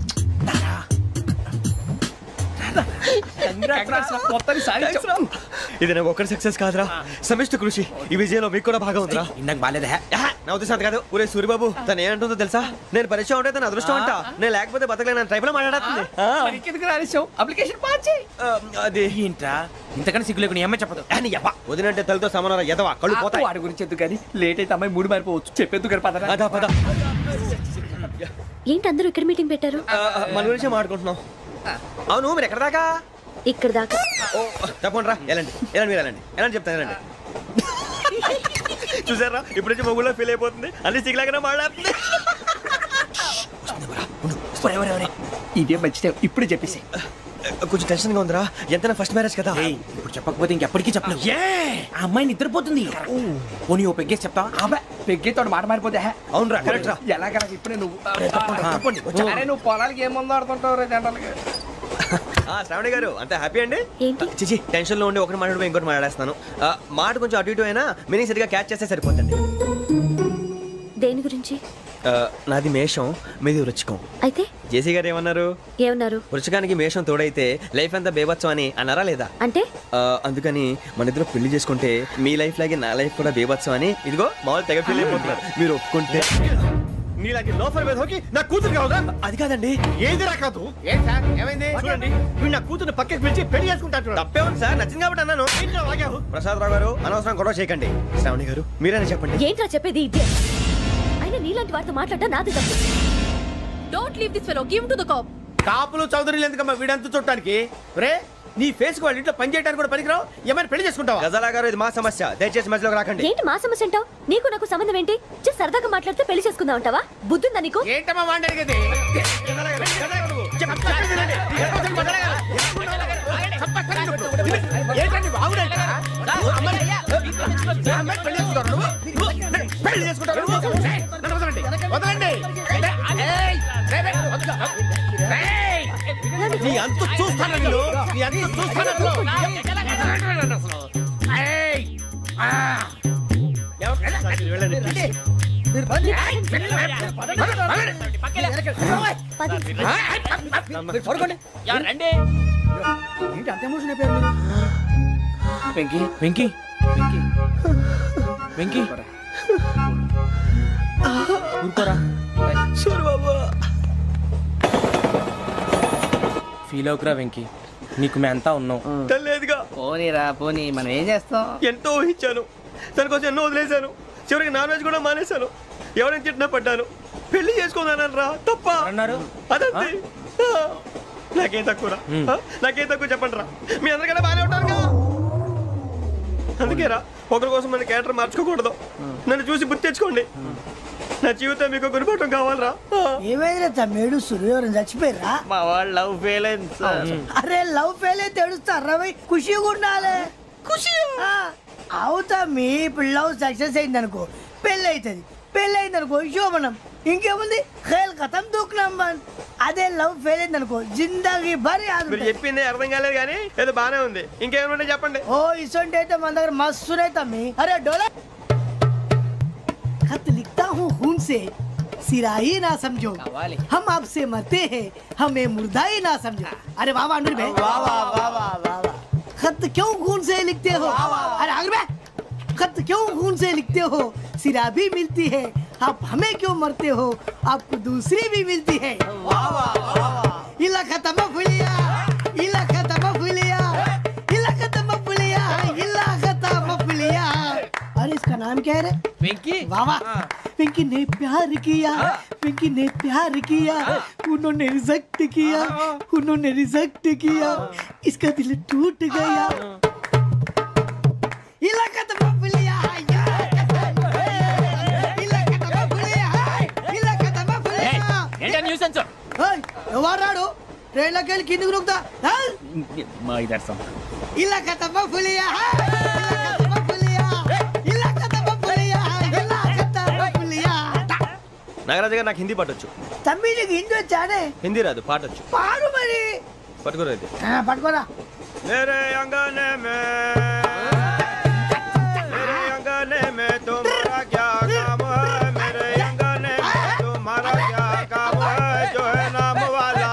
Speaker 2: ఇది నాకు ఒక్కరి సక్సెస్ కాదురా, సమిష్టి కృషి. ఈ విజయంలో మీకు కూడా భాగం ఉందిరా.
Speaker 7: నాకు బాగాలేదా?
Speaker 2: నా ఉద్దేశం కాదు. ఊరే సూరిబాబు తను ఏమంటుందో తెలుసా? నేను పరిచయం ఉంటే తన అదృష్టం అంట. నేను లేకపోతే బతకలేను టైప్ లో మాట్లాడుతుంది.
Speaker 7: అప్లికేషన్ పాస్ చేయి.
Speaker 2: అది
Speaker 7: ఏంట్రా ఇంతకన్నా సిగ్గు లేకుండా ఏమై చెప్పదు.
Speaker 2: వదినంటే తలతో సమానం ఎదవా, కళ్ళు పోతాయి.
Speaker 7: వాడి గురించి ఎందుకు కానీ లేట్ అయితే అమ్మాయి మూడు మారిపోవచ్చు. చెప్పేందుకు కానీ పద.
Speaker 2: అదా పద.
Speaker 8: ఏంటి అందరూ ఇక్కడ మీటింగ్ పెట్టారు?
Speaker 2: మన గురించి మాట్లాడుకుంటున్నాం. అవును మీరు ఎక్కడ దాకా?
Speaker 8: ఇక్కడ దాకా.
Speaker 2: తప్పకుండా రా, వెళ్ళండి వెళ్ళండి, మీరు వెళ్ళండి వెళ్ళండి చెప్తాను, వెళ్ళండి. చూసారా ఇప్పుడు నుంచి మొగుల్లో ఫీల్ అయిపోతుంది, అన్ని సిగ్లాగానే మాట్లాడుతుంది.
Speaker 7: ఇదే మంచిదే, ఇప్పుడు చెప్పేసి.
Speaker 2: కొంచెం టెన్షన్ గా ఉందిరా, ఎంతైనా ఫస్ట్ మ్యారేజ్ కదా.
Speaker 7: ఇప్పుడు చెప్పకపోతే ఇంకెప్పటికీ చెప్పలేవు. ఆ అమ్మాయి నిద్రపోతుంది. పోనీ ఓ పెగ్గేసి చెప్తావా? అబ్బా పెగ్గేతో మాట మారిపోతే.
Speaker 2: అవునరా, కరెక్ట్ రా.
Speaker 7: ఎలాగ ఇప్పుడే నువ్వు నువ్వు పొలాలకి ఏం మందు ఆడుతుంటావు రే జనరల్గా.
Speaker 2: శ్రావణి గారు అంతా హ్యాపీ అండి? చిచి టెన్షన్ లో ఉండి ఒకటి మాట్లాడిపోయి ఇంకోటి మాట్లాడేస్తాను. మాట కొంచెం అటు ఇటు అయినా మీనింగ్ సరిగా క్యాచ్ చేస్తే సరిపోతుంది.
Speaker 8: దేని గురించి?
Speaker 2: నాది మేషం, మీది వృచ్చికం.
Speaker 8: అయితే
Speaker 2: జేసీ గారు ఏమన్నారు? వృచ్చికానికి మేషం తోడైతే లైఫ్ అంతా బేబత్సం అని అన్నారా లేదా?
Speaker 8: అంటే
Speaker 2: అందుకని మన ఇద్దరు పెళ్లి చేసుకుంటే మీ లైఫ్ లాగే నా లైఫ్ కూడా బేబత్సం అని ఇదిగో మామూలు తెగ పెళ్లి అయిపోతున్నారు. మీరు ఒప్పుకుంటే నీలాంటి లోఫర్ మీద హోకి నా కూతురు కావదా? అది కాదండి. ఏది రా కాదు. ఏం సార్ ఏమైంది? చూడండి వీడు నా కూతురు పక్కకి పిలిచి పెళ్లి చేసుకుంటాడు. తప్పే ఉంది సార్, నచ్చింది కాబట్టి అన్నాను. ప్రసాద్ రావు గారు అనవసరం గొడవ చేయకండి. శ్రావణి గారు మీరైనా చెప్పండి.
Speaker 8: ఏంట్రా చెప్పేది? ఇదే అయినా నీలాంటి వారితో మాట్లాడటం నాది తప్పు.
Speaker 12: Don't leave this fellow, give to the cop.
Speaker 2: కాపులు చౌదరులు ఎందుకమ్మా వీడంతా చూడటానికి? రే నీ ఫేస్ కు వాళ్ళ ఇంట్లో పని చేయడానికి కూడా పనికిరావు. ఏమైనా పెళ్లి చేసుకుంటావా? గజాలా గారు ఇది మా సమస్య, దయచేసి మధ్యలోకి రాకండి.
Speaker 8: ఏంటి మా సమస్య అంటావు? నీకు నాకు సంబంధం ఏంటి? సరదాగా మాట్లాడితే పెళ్లి చేసుకుందాం అంటావా? బుద్ధుందా నీకు?
Speaker 2: ఏంటమ్మా వాడిని అడిగేది? నీ అంత చూస్తాను నీ అంత చూస్తాను.
Speaker 7: వెంకీ వెంకీ వెంకీ ఊరుకోరా. ఫీల్ అవుకురా వెంకీ, నీకు మేమంతా ఉన్నాం.
Speaker 2: లేదుగా.
Speaker 7: పోనీరా పోనీ, మనం ఏం చేస్తాం?
Speaker 2: ఎంతో ఊహించాను, తన కోసం ఎన్నో వదిలేశాను. చివరికి నాన్ వెజ్ కూడా మానేశాను. ఎవరైనా తిట్టినా పడ్డాను. పెళ్లి చేసుకున్నాను రా, తప్ప అన్నారు. అదంతే. నాకేం తక్కువరా నాకేం తక్కువ చెప్పండి రా మీ అందరికన్నా బాగానే ఉంటారుగా అందుకేరా ఒకరి కోసం మన క్యారెక్టర్ మార్చుకోకూడదు నన్ను చూసి గుర్తు తెచ్చుకోండి నా జీవితం మీకు గురిపటం కావాలరా
Speaker 13: ఏమైనా తమ్మేడు సురవరం చచ్చిపోయిరా
Speaker 2: మా వాళ్ళు లవ్ ఫెయిల్ అయింది సార్
Speaker 13: అరే లవ్ ఫెయిల్ అయితే ఏడుస్తారా భయ్ ఖుషిగా ఉండాలి ఖుషి అవుతా మీ ఇప్పుడు లవ్ సక్సెస్ అయింది అనుకో పెళ్ళి అవుతుంది పెళ్ళి అయింది అనుకో శోభనం ఇంకేముంది ఖేల్ కథం దూకునాం బన్ అదే లవ్ ఫెయిల్ అయింది అనుకో జిందగీ భరి
Speaker 2: మీరు చెప్పింది అర్థం కాలేదు కానీ ఏదో బానే ఉంది ఇంకేమైనా చెప్పండి
Speaker 13: ఓ ఇసొంటి అయితే మన దగ్గర మస్తునే తమ్మి అరే డోలా खत लिखता हूँ खून से सिरा ही ना समझो हम आपसे मरते हैं हमें मुर्दा ही ना समझो अरे वाह वाह अनुर भाई वाह वाह वाह वाह वाह खत क्यों खून से लिखते हो अरे अनुर भाई खत क्यों खून से लिखते हो सिरा भी मिलती है आप हमें क्यों मरते हो आपको दूसरी भी मिलती है वाह वाह वाह इला खत्म फुलिया इला खत्म फुलिया इला खत्म फुलिया इला खत्म फुलिया अरे इसका नाम क्या है रे पिंकी वाह पिंकी ने प्यार किया पिंकी ने प्यार किया उन्होंने रिजेक्ट किया उन्होंने रिजेक्ट किया इसका दिल टूट गया इलाका तो बबलिया इलाका तो बबलिया इलाका तो बबलिया
Speaker 10: ఏంటా న్యూసెన్స్
Speaker 13: ओए ఎవరాడు ట్రైన్ లోకి వెళ్ళి కిందకి రుకుతా
Speaker 10: మా ఇదర్సం
Speaker 13: ఇలాకా तो बबलिया
Speaker 2: నాగరాజు గారు నాకు హిందీ పాటొచ్చు
Speaker 13: తమ్మి నీకు హిందీ వచ్చానే
Speaker 2: హిందీ రాదు పాటొచ్చు
Speaker 13: పాడు మరి
Speaker 2: పట్టుకోరు అయితే
Speaker 13: పట్టుకోరా
Speaker 2: मेरे अंगने में तुम्हारा क्या काम है मेरे अंगने में तुम्हारा क्या काम है जो है नाम वाला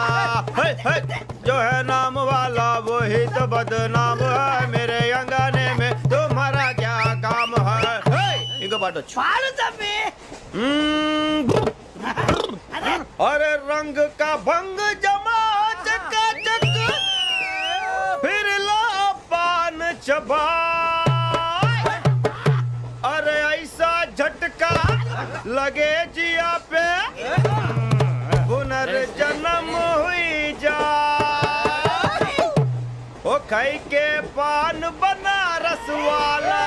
Speaker 2: जो है नाम वाला वही तो बदनाम है मेरे अंगने में तुम्हारा क्या काम है इनको पाटो
Speaker 13: पाड़ो तम्मी
Speaker 2: अरे रंग का भंग जमा चका चक फिर ला पान चबा अरे ऐसा झटका लगे जिया पे पुनर्जन्म हुई जा ओ खाई के पान बनारस वाला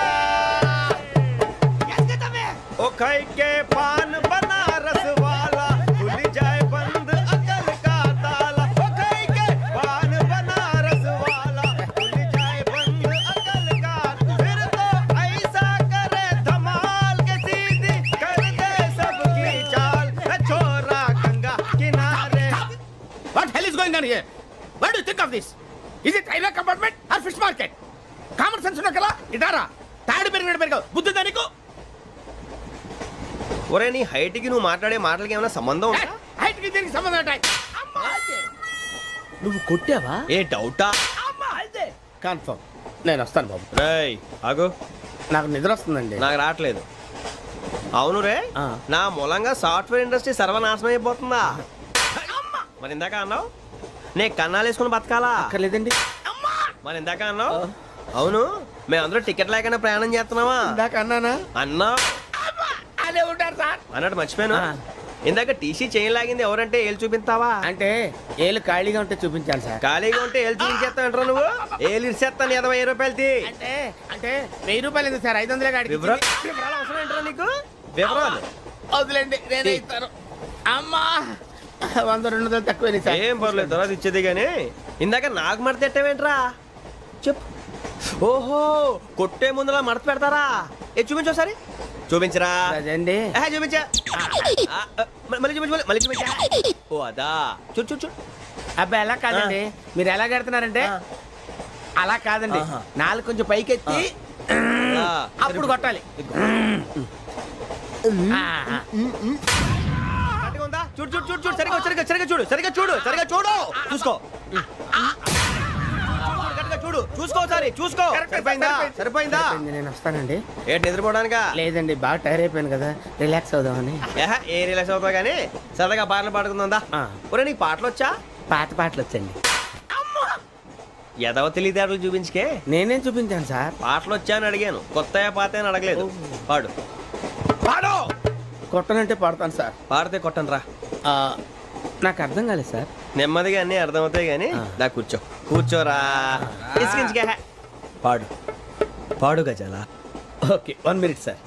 Speaker 2: ओ खाई के पान बनारस वाला खुल जाए बंद अकल का ताला ओ खाई के पान बनारस वाला खुल जाए बंद अकल का फिर तो ऐसा करे धमाल के सीधी कर दे सबकी चाल छोरा गंगा किनारे
Speaker 17: What hell is going on here? What do you think of this? Is it railway compartment or fish market? Common sense ఉన్న కదా ఇదారా తాడు పెరిగినట్టు బుద్ధి దానికి
Speaker 2: ఒరే నీ హైట్ కి నువ్వు మాట్లాడే మాటలకి ఏమైనా సంబంధం ఉందా
Speaker 17: హైట్ కి దీనికి సంబంధం ఉంటాయి
Speaker 7: నువ్వు కొట్టావా
Speaker 2: ఏ డౌటా
Speaker 17: కన్ఫర్మ్ నేను వస్తాను బాబు
Speaker 2: రేయ్ ఆగు
Speaker 17: నాకు నిద్ర వస్తుందండి
Speaker 2: నాకు రావట్లేదు అవును రే నా మూలంగా సాఫ్ట్వేర్ ఇండస్ట్రీ సర్వనాశనం అయిపోతుందా మరి ఇందాక అన్నావు నే కన్నాలు వేసుకుని బతకాలా
Speaker 7: అక్కర్లేదండి
Speaker 2: మరి ఇందాక అన్నావు అవును మేమందరూ టికెట్ లేకుండా ప్రయాణం చేస్తున్నావా
Speaker 17: ఇందాక అన్నానా
Speaker 2: అన్నా
Speaker 17: అదే ఉంటారు సార్
Speaker 2: అన్నట్టు మర్చిపోయాను ఇందాక టీసీ చైన్ లాగింది ఎవరంటే ఏళ్ళు చూపిస్తావా
Speaker 7: అంటే ఏళ్ళు ఖాళీగా ఉంటే చూపించాలి సార్
Speaker 2: ఖాళీగా ఉంటే ఏళ్ళు చూపించేస్తావు నువ్వు ఏళ్ళు ఇచ్చేస్తాను 20 రూపాయలది
Speaker 17: అంటే అంటే 1000 రూపాయలు ఎందుకు సార్ 500 కాడికి
Speaker 2: వివరాలు అవసరం ఏంట్రా నీకు వివరాలు
Speaker 17: వదిలేండి నేనే ఇస్తాను అమ్మా 100-200 తక్కువ సార్
Speaker 2: ఏం పర్లేదు తర్వాత ఇచ్చేది కానీ ఇందాక నాకు మడత ఎట్టవేంట్రా చెప్పు ఓహో కొట్టే ముందులా మడత పెడతారా ఏ చూపించు ఒకసారి చూపించరా
Speaker 7: అదండి
Speaker 2: చూపించా మళ్ళీ చూపించు మళ్ళీ చూపించా ఓ అదా చూడు చూడు చూడు
Speaker 7: అబ్బాయి ఎలా కాదండి మీరు ఎలా కడుతున్నారంటే అలా కాదండి నాలుగు కొంచెం పైకెత్తి అప్పుడు కొట్టాలి
Speaker 2: చూడు చూడు చూడు చూడు సరిగా సరిగా సరిగా చూడు సరిగా చూడు సరిగా చూడు చూసుకో చూడు చూసుకో ఒకసారి చూసుకో సరిపోయిందా సరిపోయిందా
Speaker 7: నేను వస్తానండి
Speaker 2: ఏంటి నిద్రపోవడానికా
Speaker 7: లేదండి బాగా టైర్ అయిపోయాను కదా రిలాక్స్ అవుదామని
Speaker 2: ఏ రిలాక్స్ అవుతావు కానీ సరదాగా పాటలు పాడుకుందా ఒరే నీకు పాటలు వచ్చా
Speaker 7: పాత పాటలు వచ్చండి
Speaker 2: ఎదవ తెలివితేటలు చూపించుకే
Speaker 7: నేనేం చూపించాను సార్
Speaker 2: పాటలు వచ్చా అని అడిగాను కొత్త పాత అని అడగలేదు పాడు
Speaker 7: పాడు కొట్టనంటే పాడతాను సార్
Speaker 2: పాడితే కొట్టను రా
Speaker 7: నాకు అర్థం కాలేదు సార్.
Speaker 2: నెమ్మదిగా అన్నీ అర్థమవుతాయి కానీ దా కూర్చో. కూర్చోరా. పాడు పాడు గజాల.
Speaker 7: Okay 1 minute sir.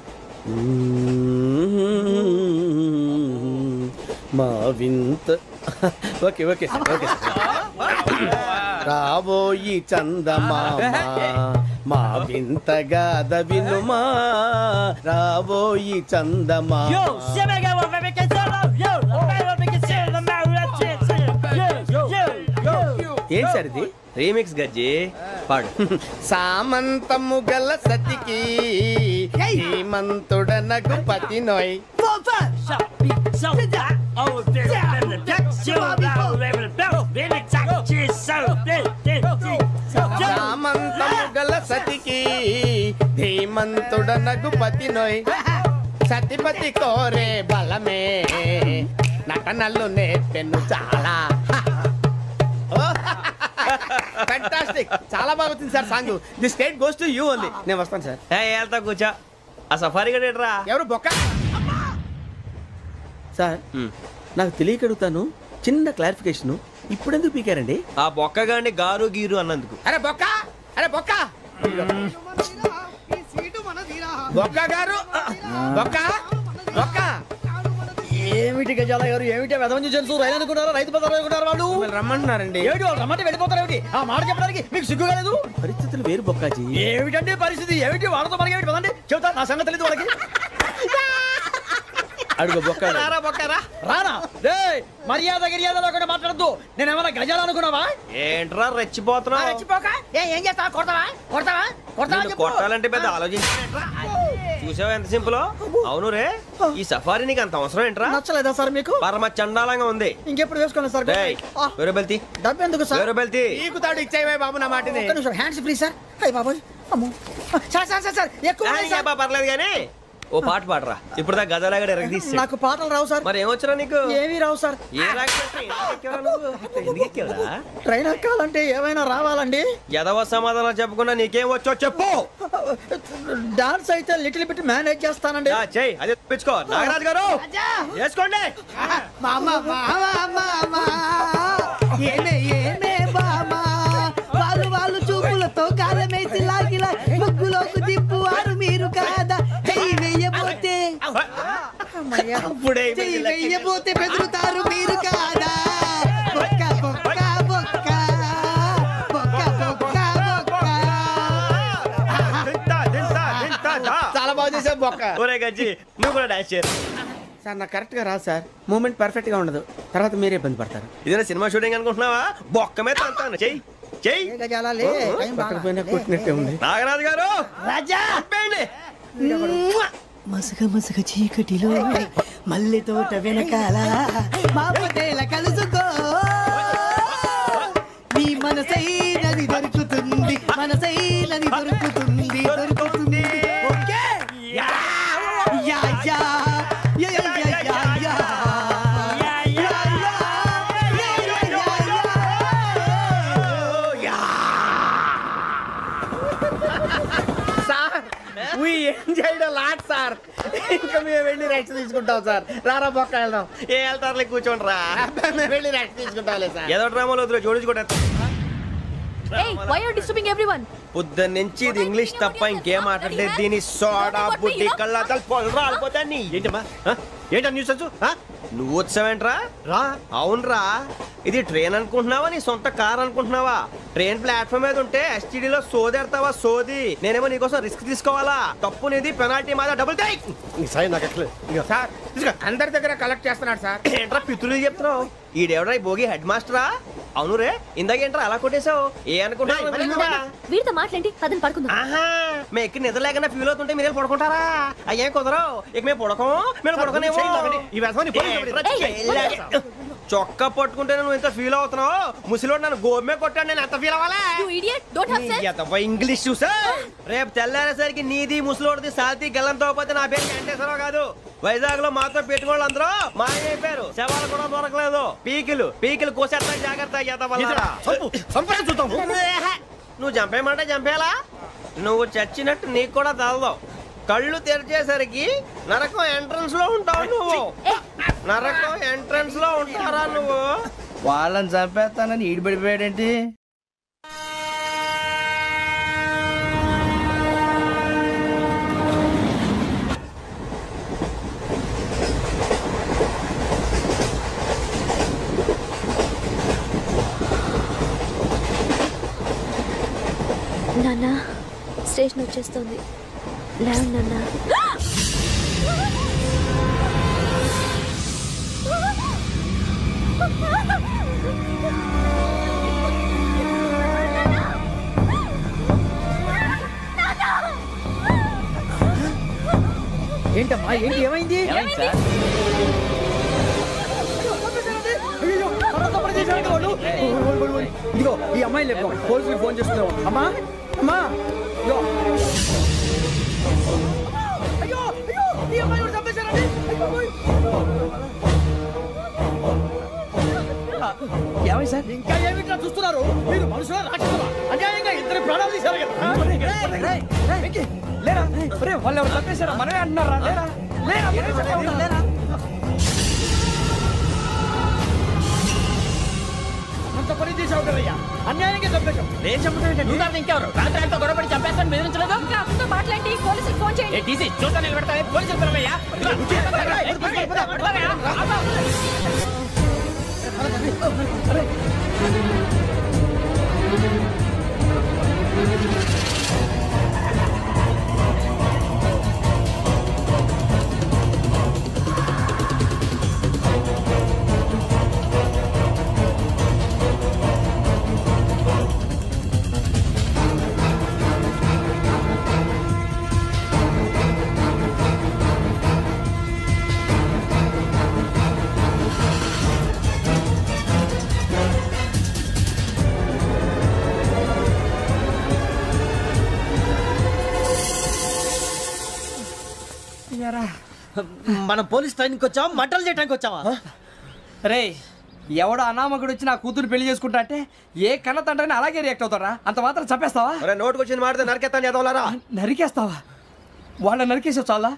Speaker 7: మా వింత. Okay okay sir. ఓకే రాబోయి చందమామ మా వింతగా వినుమా రాబోయి చందమామ. ఏం సార్ ఇది?
Speaker 2: రీమిక్స్ గజ్జి. పాడు.
Speaker 7: సామంతము గల సతికి హేమంతుడనగు పతి నోయ్. సామంతము గల సతికి ధీమంతుడనగు పతి నోయ్. సతిపతి కోరే బలమే నటనలు నేర్పెను చాలా. ఫ్యాంటాస్టిక్. చాలా బాగా వచ్చింది sir song. The state goes to you only. నేను వస్తాను సార్.
Speaker 2: వెళ్తా కూర్చో. ఆ సఫారీ గడేట్రా.
Speaker 7: ఎవరు బొక్క సార్? నాకు తెలియక అడుగుతాను, చిన్న క్లారిఫికేషన్. ఇప్పుడెందుకు పీకారండి?
Speaker 2: ఆ బొక్క గాని గారు గీరు అన్నందుకు.
Speaker 7: అరే బొక్క, అరే బొక్క, బొక్క గారు, బొక్క బొక్క.
Speaker 16: ఏమిటి గజాల గారు, ఏమిటి వెదవం చూసాను రైలు అనుకున్నారా, రైతు బజార్ అనుకున్నారు వాళ్ళు?
Speaker 7: రమ్మంటున్నారండి.
Speaker 16: ఏమిటి వాళ్ళు రమ్మంటే వెళ్ళిపోతారు ఏమిటి? ఆ మాట చెప్పడానికి మీకు సిగ్గు కాలేదు?
Speaker 7: పరిస్థితులు వేరు బొక్కాజీ.
Speaker 16: ఏమిటండి పరిస్థితి? ఏమిటి వాళ్ళతో మనకి ఏమిటి పదండి చెబుతా, నా సంగతి తెలియదు వాళ్ళకి.
Speaker 7: అడుగు బొక్క.
Speaker 2: రారా బొక్కరా.
Speaker 16: రానా రే, మర్యాద గిర్యాద లేకుండా మాట్లాడద్దు. నేను ఏమన్నా గజాలు అనుకున్నావా?
Speaker 2: ఏంట్రా రెచ్చిపోతున్నావు?
Speaker 16: రెచ్చిపోక ఏం చేస్తావా? కొడతావా కొడతావా కొడతావా?
Speaker 2: కొట్టాలంటే పెద్ద ఆలోచించా. చూసావా ఎంత సింపుల్? అవును రే, ఈ సఫారీ నీకు అంత అవసరం ఏంట్రా?
Speaker 16: నచ్చలేదా సార్ మీకు?
Speaker 2: పరమ చండాలంగా ఉంది.
Speaker 16: ఇంకెప్పుడు వేసుకోండి సార్.
Speaker 2: వేరే బెల్తి.
Speaker 16: డబ్బు ఎందుకు సార్?
Speaker 2: వేరే బెల్తి.
Speaker 7: నీకు తాడు ఇచ్చాయి బాబు నా మాటని.
Speaker 16: Hands free sir. అయ్య బాబోయ్, అమ్మో సార్ సార్ సార్ ఎక్కువ
Speaker 2: పర్లేదు కానీ ఓ పాట పాడరా. ఇప్పుడు దా గదలాగడ ఎరగ తీసి.
Speaker 16: నాకు పాటలు రావు సార్.
Speaker 2: మరి ఏమొచ్చరా నీకు?
Speaker 16: ఏమీ రావు సార్.
Speaker 2: ఏ
Speaker 16: ట్రైన్ ఎక్కాలంటే ఏమైనా రావాలండి.
Speaker 2: ఎదవ సమాధానం చెప్పకుండా నీకేం వచ్చో చెప్పు.
Speaker 16: డాన్స్ అయితే లిటిల్ బిట్ మేనేజ్ చేస్తానండి.
Speaker 2: చెయ్యి, అదే తెప్పించుకో. నాగరాజు గారు వేసుకోండి.
Speaker 13: ఏమే ఏమే బామా, వాళ్ళు చూపులతో కాలమేసి లాగిలా ముగ్గులోకి తిప్పువారు మీరు కాదా? వెయ్యబోతే బెదురుతారు మీరు కాదా? బొక్క బొక్క బొక్క బొక్క బొక్క బొక్క.
Speaker 7: చాలా బాగా చేసావు బొక్క.
Speaker 2: ఒరే గజ్జి, నువ్వు కూడా డాన్స్ చేయరు
Speaker 7: సార్. నాకు కరెక్ట్ గా రాదు సార్. మూమెంట్ పర్ఫెక్ట్ గా ఉండదు. తర్వాత మీరే ఇబ్బంది పడతారు.
Speaker 2: ఇదేనా సినిమా షూటింగ్ అనుకుంటున్నావా? బొక్క మీద అంటాను. చెయ్యి చెయ్యి.
Speaker 7: కొట్టినట్టే ఉంది.
Speaker 2: నాగరాజు గారు
Speaker 13: రాజా
Speaker 2: చెప్పండి.
Speaker 13: మసగ మసగ చీకటిలో మల్లె తోట వెనకాల మా పటేల కలుసుకో, నీ మనసైనది దొరుకుతుంది, మనసైనది దొరుకుతుంది దొరుకుతుంది. Okay yeah yeah yeah yeah yeah yeah yeah.
Speaker 7: We enjoyed a lot, sir. ఇంకా మేము వెళ్ళి రెస్ట్ తీసుకుంటాం సార్. రారా బొక్క వెళ్దాం.
Speaker 2: ఏ వెళ్తారులే, కూర్చోండి రా.
Speaker 7: మేము వెళ్ళి రెస్ట్ తీసుకుంటాంలే సార్.
Speaker 2: ఏదో డ్రామాలో వద్దు, జోడించుకుంటా. పొద్దున్న నుంచి ఇది ఇంగ్లీష్ తప్ప ఇంకేం మాట్లాడలేదు. దీని సోడా బుడ్డి కళ్ళ పొలం రాలిపోతా. నీ
Speaker 15: ఏంటమ్మా ఏంటా న్యూస్?
Speaker 2: నువ్వు వచ్చావేంట్రా? రా. అవునరా, ఇది ట్రైన్ అనుకుంటున్నావా, నీ సొంత కార్ అనుకుంటున్నావా? ట్రైన్ ప్లాట్ఫామ్ మీద ఉంటే ఎస్టీడీలో సోదేడతావా సోది. నేనేమో నీకోసం రిస్క్ తీసుకోవాలా? తప్పు నీది, పెనాల్టీ మాదా, డబుల్ టై.
Speaker 15: సాయి నాకు ఎట్లే
Speaker 7: సార్. అందరి దగ్గర కలెక్ట్ చేస్తున్నాడు సార్.
Speaker 2: ఏంట్రా పితులు చెప్తున్నావు? ఈడెవడ్రా ఈ భోగి హెడ్ మాస్టరా? అవును రే, ఇందాకేంట్రా అలా కొట్టేశావు? ఏ అనుకుంటున్నా?
Speaker 8: వీరితో మాట్లాడి పదని పడుకుందాం.
Speaker 2: ఆహా, మేము ఎక్కి నిద్ర లేకుండా ఫీల్ అవుతుంటే మీరేం పడుకుంటారా? అయ్యేం కుదరవు. ఇక మేము పడకం, మేము పడుకునేమో. చొక్కా పట్టుకుంటే నువ్వు ఇంత ఫీల్ అవుతున్నావు. ముసలివాడు నన్ను గోమే కొట్టాడు, నేను ఎంత ఫీల్ అవ్వాలా? ఇంగ్లీష్ చూసా. రేపు తెల్లారేసరికి నీది ముసలివాడిది సాతి గల్లంతో పోతే నా పేరు వెంకటేశ్వరరావు కాదు. వైజాగ్ లో మాతో పెట్టుకోళ్ళు అందరూ మాయైపోయారు. శవాలు కూడా దొరకలేదు. పీకిలు కోసేస్తా, జాగ్రత్త. నువ్వు చంపేయమంటే చంపేలా? నువ్వు చచ్చినట్టు నీకు కూడా తగదు. కళ్ళు తెరిచేసరికి నరకం ఎంట్రన్స్ లో ఉంటావు నువ్వు. నరకం ఎంట్రన్స్ లో ఉంటారా నువ్వు?
Speaker 3: వాళ్ళని చంపేస్తానని ఈడిపడిపోయాడేంటి?
Speaker 8: నాన్న స్టేషన్ వచ్చేస్తుంది. లేవండి నాన్న.
Speaker 3: ఏంటమ్మా ఏంటి ఏమైంది? ఇదిగో ఈ అమ్మాయి లేపు పోలీసులకు ఫోన్ చేస్తున్నావు. అమ్మా అమ్మా అయ్యో అయ్యో ఈ అమ్మాయి కూడా చంపేశారండి. ఏమై సార్ ఇంకా ఏమిట్లా చూస్తున్నారు? మీరు మనుషుల రాక్షసులా? అన్యాయంగా ఇద్దరు ప్రాణాలు తీశారు కదా. లేరా వాళ్ళు ఎవరు చంపేశారా? మనమే అంటున్నారా? లేరా లేరా అంత పని చేసావు కదయ్యా, అన్యాయంగా చంపేశావు. నేను చంపేశాను ఇంకెవరు? రాత్రి అంతా గొడవపడి చంపేస్తాను బెదిరించలేదు.
Speaker 12: మాట్లాడి పోలీసులు ఫోన్ చేయండి.
Speaker 3: టీసీ చూస్తా నిలబెడతా పోలీసులు పిలవయ్యా.
Speaker 5: మనం పోలీస్ ట్రైనింగ్ వచ్చావా మంటలు చేయడానికి వచ్చావా?
Speaker 3: రే ఎవడో అనామకుడు వచ్చి నా కూతురు పెళ్లి చేసుకుంటా అంటే ఏ కన్న తండ్రిని అలాగే రియాక్ట్ అవుతారా? అంత మాత్రం చంపేస్తావా?
Speaker 2: నోటుకు వచ్చింది మాడితే నరికేస్తాను చదవాలరా.
Speaker 3: నరికేస్తావా? వాళ్ళని నరికేసావు చాలా,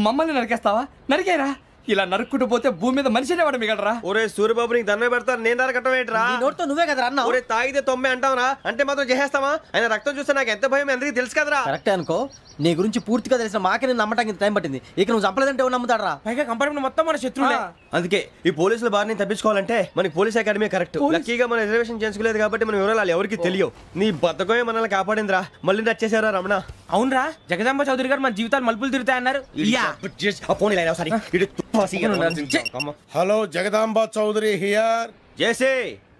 Speaker 3: మమ్మల్ని నరికేస్తావా? నరికేరా. ఇలా నరుక్కుంటూ పోతే భూమి మీద మనిషినే వాడు మిగలరా.
Speaker 2: ఒరే సూర్యబాబు నీకు దండ పెడతాను, నేను నరకటం ఏంట్రా?
Speaker 5: నోటితో నువ్వే కదా అన్నా.
Speaker 2: ఒరే తాగితే తొమ్మే అంటావురా, అంటే మాత్రం చేసేస్తావా? ఆయన రక్తం చూస్తే నాకు ఎంత భయం అందరికీ తెలుసు కదరా.
Speaker 5: కరెక్టే అనుకో, నీ గురించి పూర్తిగా తెలిసిన మాకే నేను నమ్మటానికి టైం పట్టింది. ఇక నువ్వు చంపలేదంటే ఎవరు నమ్ముతాడరా?
Speaker 3: పైగా కంపార్ట్మెంట్ మొత్తం మన శత్రువులే.
Speaker 2: అందుకే ఈ పోలీసుల బారిని తప్పించుకోవాలంటే మనకి పోలీస్ అకాడమీ కరెక్ట్. లక్కీగా మనం రిజర్వేషన్ చేసుకోలేదు కాబట్టి మనం వివరాలు ఎవరికి తెలియవు. నీ బతకమే మనల్ని కాపాడిందిరా. మళ్ళీ నచ్చేసారా రమణ?
Speaker 3: అవునరా, జగదాంబ చౌదరి గారు మన జీవితాలు మలుపులు తిరుగుతాయన్నారు.
Speaker 4: Hello Jagadamba Chowdary here.
Speaker 2: JC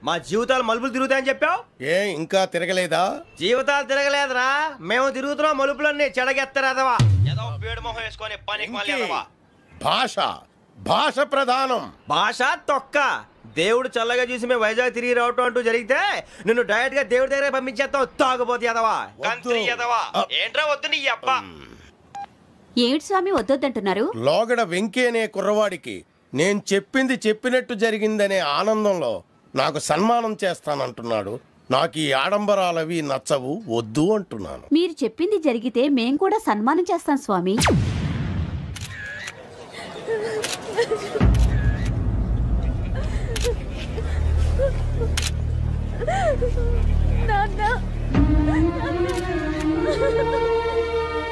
Speaker 2: మా జీవితాలు మలుపులు తిరుగుతాయని చెప్పావు,
Speaker 4: ఏ ఇంకా తిరగలేదా?
Speaker 2: జీవితాలు తిరగలేదురా, మేము తిరుగుతున్నాం మలుపులన్నీ. చెడగెత్తరాదవా ఏదో పేడు మొహం వేసుకొని పనికి.
Speaker 4: భాష భాష ప్రధానం.
Speaker 2: భాష తొక్క. దేవుడు చల్లగా చూసి మేము వైజాగ్ తిరిగి రావటం అంటూ జరిగితే నిన్ను డైరెక్ట్ గా దేవుడి దగ్గర పంపించేస్తావు. తాగబోతు ఎదవా, కంత్రి ఎదవా. ఏంట్రా వద్దు నీ అబ్బా.
Speaker 12: ఏమిటి స్వామి వద్దొద్దంటున్నారు?
Speaker 4: లోగడ వెంకీ అనే కుర్రవాడికి నేను చెప్పింది చెప్పినట్టు జరిగిందనే ఆనందంలో నాకు సన్మానం చేస్తానంటున్నాడు. నాకు ఈ ఆడంబరాలవి నచ్చవు, వద్దు అంటున్నాను.
Speaker 12: మీరు చెప్పింది జరిగితే మేం కూడా సన్మానం చేస్తాం స్వామి.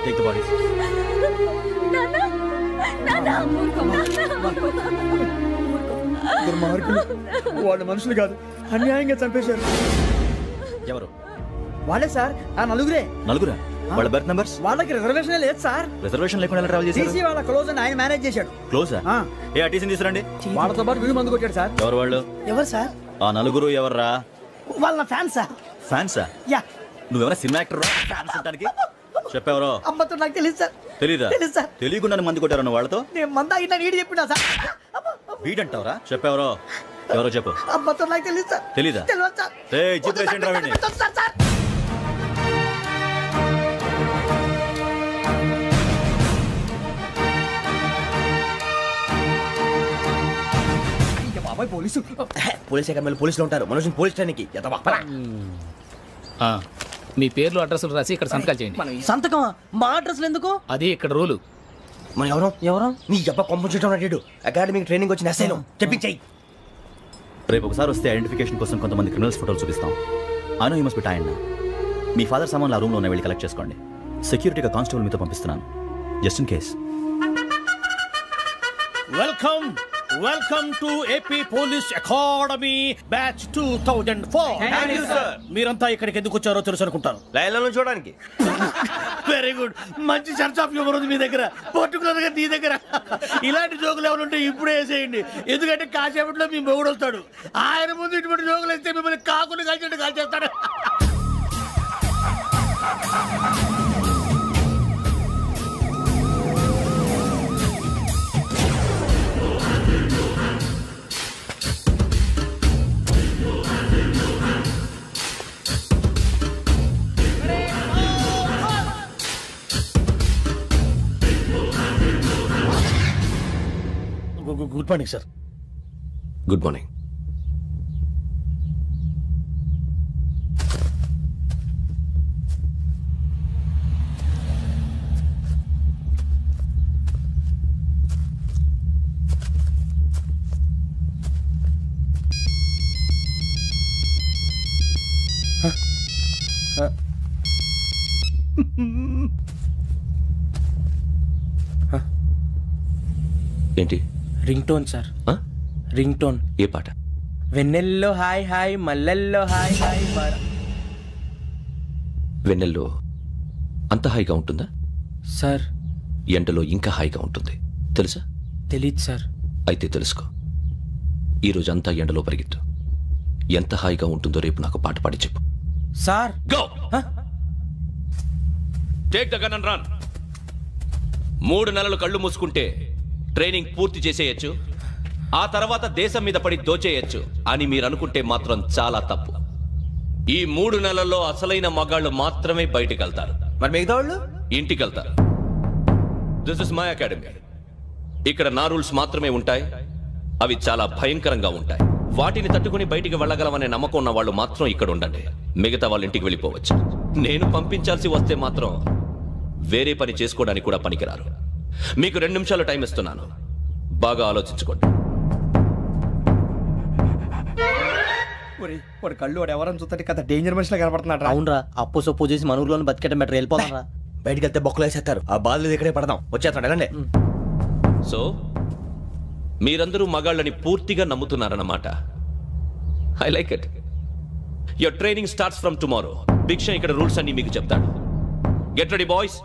Speaker 9: Take the bodies.
Speaker 16: దుర్మార్గులు, వాళ్ళు మనుషులు కాదు, అన్యాయంగా చంపేశారు.
Speaker 9: ఎవరు?
Speaker 3: వాళ్ళే సార్, ఆ నలుగురే.
Speaker 9: నలుగురా? వాళ్ళ బర్త్ నంబర్స్?
Speaker 3: వాళ్ళకి రిజర్వేషన్ లేదు సార్.
Speaker 9: రిజర్వేషన్ లేకుండా ట్రావెల్ చేశారు?
Speaker 3: టీసీ వాళ్ళ క్లోజ్ అని ఆయన మేనేజ్ చేశాడు.
Speaker 9: క్లోజా? ఏ ఆ టీసీని తీసుకురండి.
Speaker 3: వాళ్ళతో పాటు వీడు మందు కొట్టాడు సార్.
Speaker 9: ఎవరు వాళ్ళు?
Speaker 13: ఎవరు సార్?
Speaker 9: ఆ నలుగురు ఎవర్రా?
Speaker 13: వాళ్ళ ఫ్యాన్స్ సార్.
Speaker 9: ఫ్యాన్సా?
Speaker 13: యా.
Speaker 9: నువ్వెవరా సినిమా యాక్టర్? ఫ్యాన్స్ అంటానికి చెప్పెవరో?
Speaker 13: అమ్మతో నాకు తెలియదు సార్.
Speaker 9: తెలీదా?
Speaker 13: తెలీదు సార్.
Speaker 9: తెలియకుండా మంది కొట్టారు వాళ్ళతో?
Speaker 13: నేను మంద అయినా నీడి చెప్పినా సార్.
Speaker 9: వీడంటావరా? చెప్పెవరో? ఎవరో చెప్పు.
Speaker 13: అమ్మతో నాకు తెలియదు సార్.
Speaker 9: తెలీదా?
Speaker 13: తెలియదు సార్.
Speaker 9: చిత్రేషన్ రావండి.
Speaker 13: సార్
Speaker 2: పోలీసు పోలీస్ అకాడమీలో పోలీసులు ఉంటారు. మనుషులు పోలీస్ ట్రైనింగ్కి
Speaker 18: మీ పేర్లు అడ్రస్లు రాసి ఇక్కడ సంతకాలు చేయండి.
Speaker 5: సంతకం? మా అడ్రస్లు ఎందుకు?
Speaker 18: అది ఇక్కడ రూలు.
Speaker 2: మనం ఎవరు నీ అబ్బా పంపించడం అడిగాడు అకాడమిక్ ట్రైనింగ్ వచ్చిన అసైలో చెప్పించాయి.
Speaker 9: రేపు ఒకసారి వస్తే ఐడెంటిఫికేషన్ కోసం కొంతమంది క్రిమినల్స్ ఫోటోలు చూపిస్తాం. I know you must be tired. Me father సామాన్లు ఆ రూమ్లో ఉన్న వెళ్ళి కలెక్ట్ చేసుకోండి. సెక్యూరిటీగా కానిస్టేబుల్ మీతో పంపిస్తున్నాను, just in case.
Speaker 17: Welcome to AP police academy batch 2004. మీరంతా ఇక్కడికి ఎందుకు వచ్చారో తెలుసు అనుకుంటాను.
Speaker 2: లైన్లను చూడడానికి.
Speaker 17: Very good. మంచి సెన్స్ ఆఫ్ హ్యూమర్ ఉంది మీ దగ్గర, పర్టికులర్ గా నీ దగ్గర. ఇలాంటి జోకులు ఏమైనా ఉంటే ఇప్పుడే వేసేయండి, ఎందుకంటే కాసేపట్లో మీ మొగుడు వస్తాడు. ఆయన ముందు ఇటువంటి జోకులు వేస్తే మిమ్మల్ని కాకుండా కాల్చేట్టు కాల్చేస్తాడు. Good morning sir.
Speaker 18: Good morning. ఏంటి?
Speaker 7: Ring tone sir. Ring tone.
Speaker 18: ఏ పాట?
Speaker 7: వెన్నెల్లో హాయ్ హాయ్ మల్లెల్లో హాయ్ హాయ్.
Speaker 18: వెన్నెల్లో అంత హాయిగా ఉంటుందా
Speaker 7: సార్?
Speaker 18: ఎండలో ఇంకా హాయిగా ఉంటుంది తెలుసా?
Speaker 7: తెలీదు సార్.
Speaker 18: అయితే తెలుసుకో, ఈరోజు అంతా ఎండలో పరిగెత్తు. ఎంత హాయిగా ఉంటుందో రేపు నాకు పాట పాడి చెప్పు.
Speaker 7: Sir
Speaker 18: go. Take the gun and run. 3 నెలలు కళ్ళు మూసుకుంటే ట్రైనింగ్ పూర్తి చేసేయచ్చు, ఆ తర్వాత దేశం మీద పడి దోచేయచ్చు అని మీరు అనుకుంటే మాత్రం చాలా తప్పు. ఈ 3 నెలల్లో అసలైన మగాళ్ళు మాత్రమే బయటికి వెళ్తారు.
Speaker 2: మరి మిగతా వాళ్ళు
Speaker 18: ఇంటికి వెళ్తారు. This is my academy. ఇక్కడ నా రూల్స్ మాత్రమే ఉంటాయి. అవి చాలా భయంకరంగా ఉంటాయి. వాటిని తట్టుకుని బయటికి వెళ్ళగలమనే నమ్మకం ఉన్న వాళ్ళు మాత్రం ఇక్కడ ఉండండి. మిగతా వాళ్ళు ఇంటికి వెళ్ళిపోవచ్చు. నేను పంపించాల్సి వస్తే మాత్రం వేరే పని చేసుకోవడానికి కూడా పనికిరారు. మీకు 2 నిమిషాలు టైం ఇస్తున్నాను, బాగా ఆలోచించుకోండి.
Speaker 16: వాడు కళ్ళు వాడు ఎవరని చూస్తే కదా డేంజర్ మనిషిలో కనపడుతున్నాడు.
Speaker 5: అవునరా, అప్పు సొప్పు చేసి మన ఊర్లో బతికేయడం బెటర్. వెళ్ళిపోతారా?
Speaker 2: బయటికి వెళ్తే బొక్కలు వేసేస్తారు. ఆ బాధలు ఇక్కడే పడదాం. వచ్చేస్తాడు ఎలాండి.
Speaker 18: సో మీరందరూ మగాళ్ళని పూర్తిగా నమ్ముతున్నారన్నమాట. I like it. Your training starts from tomorrow. Bhiksha ఇక్కడ రూల్స్ అన్ని మీకు చెప్తాడు. Get ready boys,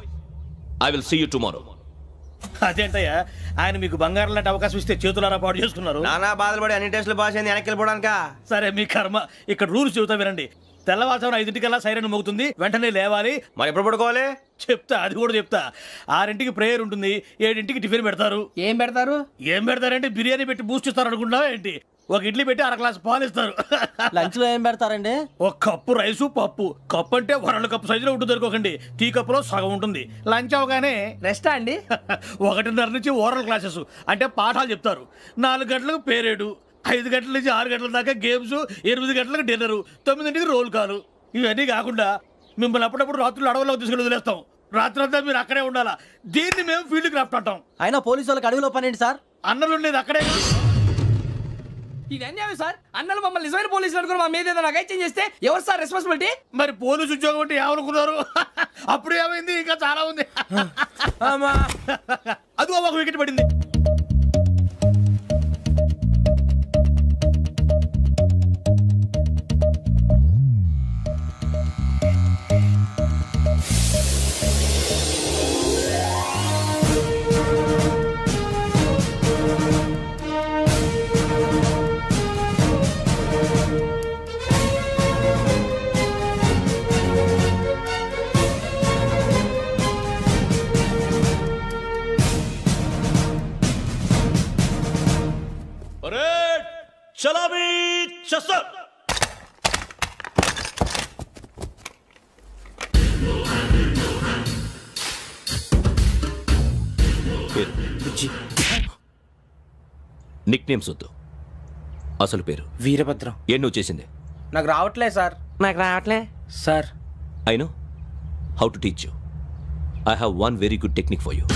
Speaker 18: I will see you tomorrow.
Speaker 17: అదేంటయ్యా, ఆయన మీకు బంగారం లాంటి అవకాశం ఇస్తే చేతులారా పాటు చేసుకున్నారు.
Speaker 2: నానా బాధలు పడి అన్ని టెస్టులు పాస్ అయింది, వెనక్కి వెళ్ళిపోవడానికా?
Speaker 17: సరే మీ కర్మ. ఇక్కడ రూల్స్ చెబుతా వినండి. తెల్లవారుజామున 5 సైరన్ మోగుతుంది, వెంటనే లేవాలి.
Speaker 2: మరి ఎప్పుడు పడుకోవాలి
Speaker 17: చెప్తా, అది కూడా చెప్తా. 6 ప్రేయర్ ఉంటుంది, 7 టిఫిన్ పెడతారు.
Speaker 7: ఏం
Speaker 17: పెడతారంటే బిర్యానీ పెట్టి బూస్ట్ ఇస్తారు అనుకుంటున్నావా ఏంటి? 1 ఇడ్లీ పెట్టి 1/2 గ్లాస్ పాలు ఇస్తారు.
Speaker 5: లంచ్ లో ఏం పెడతారండి?
Speaker 17: 1 కప్పు రైసు పప్పు. కప్పు అంటే 1/2 కప్పు సైజులో ఉంటుంది అనుకోకండి. టీ కప్పులో సగం ఉంటుంది. లంచ్ అవగానే
Speaker 7: రెస్టా అండి?
Speaker 17: 1:30 నుంచి ఓరల్ క్లాసెస్ అంటే పాఠాలు చెప్తారు. 4 గంటలకు పేరేడు, 5 గంటల నుంచి 6 గంటల దాకా గేమ్స్, 8 గంటలకు డిన్నరు, 9 రోల్ కాలు. ఇవన్నీ కాకుండా మిమ్మల్ని అప్పుడప్పుడు రాత్రులు అడవుల్లో తీసుకెళ్ళి వదిలేస్తాం. రాత్రంతా మీరు అక్కడే ఉండాలా. దీన్ని మేము ఫీల్డ్ క్రాఫ్ట్ అంటాం.
Speaker 5: అయినా పోలీసు వాళ్ళకి అడవిలో పని ఏంటి సార్?
Speaker 17: అన్నలు ఉండేది అక్కడే.
Speaker 7: ఇది అన్యాయం సార్. అన్నలు మమ్మల్ని నిజమైన పోలీసులు అనుకుని మా మీద ఏదైనా నగైత్యం చేస్తే ఎవరు సార్ రెస్పాన్సిబిలిటీ?
Speaker 17: మరి పోలీసు ఉద్యోగం అంటే ఏమనుకున్నారు? అప్పుడు ఏమైంది? ఇంకా చాలా ఉంది. అదిగో 1 వికెట్ పడింది.
Speaker 18: చలాబీ చసర్. నిక్ నేమ్స్ వద్దు, అసలు పేరు.
Speaker 7: వీరభద్రం.
Speaker 18: ఏం నువ్వు చేసింది?
Speaker 7: నాకు రావట్లే sir. Sir
Speaker 18: I know how to teach you. I have 1 very good technique for you.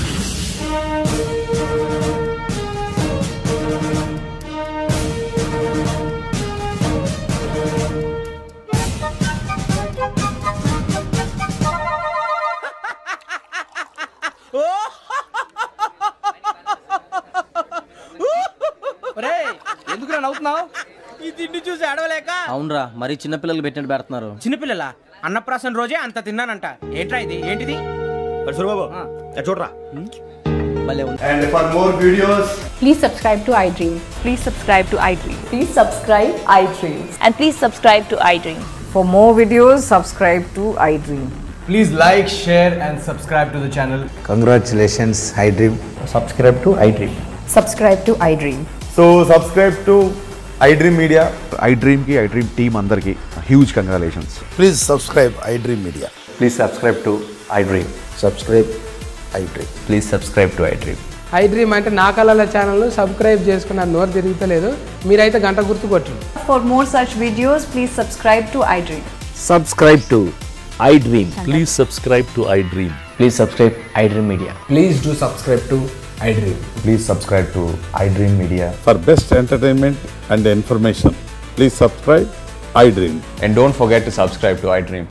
Speaker 3: ఎందుకు నవ్వుతున్నావు? ఈ తిండి చూసి అడవలేక.
Speaker 5: అవునరా మరి చిన్నపిల్లలు పెట్టినట్టు పెడుతున్నారు.
Speaker 3: చిన్నపిల్లల అన్నప్రాసన రోజే అంత తిన్నానంట. ఏంట్రా ఇది? ఏంటిది?
Speaker 2: బాబు చూడరా.
Speaker 19: And for more videos,
Speaker 12: Please subscribe to iDream. Please subscribe to iDream. Please subscribe iDream. And please subscribe to iDream.
Speaker 20: For more videos, subscribe to iDream.
Speaker 19: please like, share and subscribe to the channel.
Speaker 21: Congratulations, iDream. Subscribe to iDream.
Speaker 20: Subscribe to iDream.
Speaker 19: So subscribe to iDream Media.
Speaker 22: iDream ki iDream team andarki huge congratulations.
Speaker 4: Please subscribe iDream Media.
Speaker 21: Please subscribe to iDream. Subscribe iDream. Please subscribe to iDream.
Speaker 23: iDream అంటే నా కళల channel subscribe చేసుకున్న నోరు తిరుగుతలేదు. మీరైతే గంట గుర్తు కొట్టండి.
Speaker 20: For more such videos, please subscribe to iDream.
Speaker 21: Subscribe to iDream. Please subscribe to iDream. Please subscribe iDream Media.
Speaker 19: Please do subscribe to iDream.
Speaker 21: Please subscribe to iDream Media.
Speaker 22: For best entertainment and information, please subscribe iDream.
Speaker 21: And don't forget to subscribe to iDream.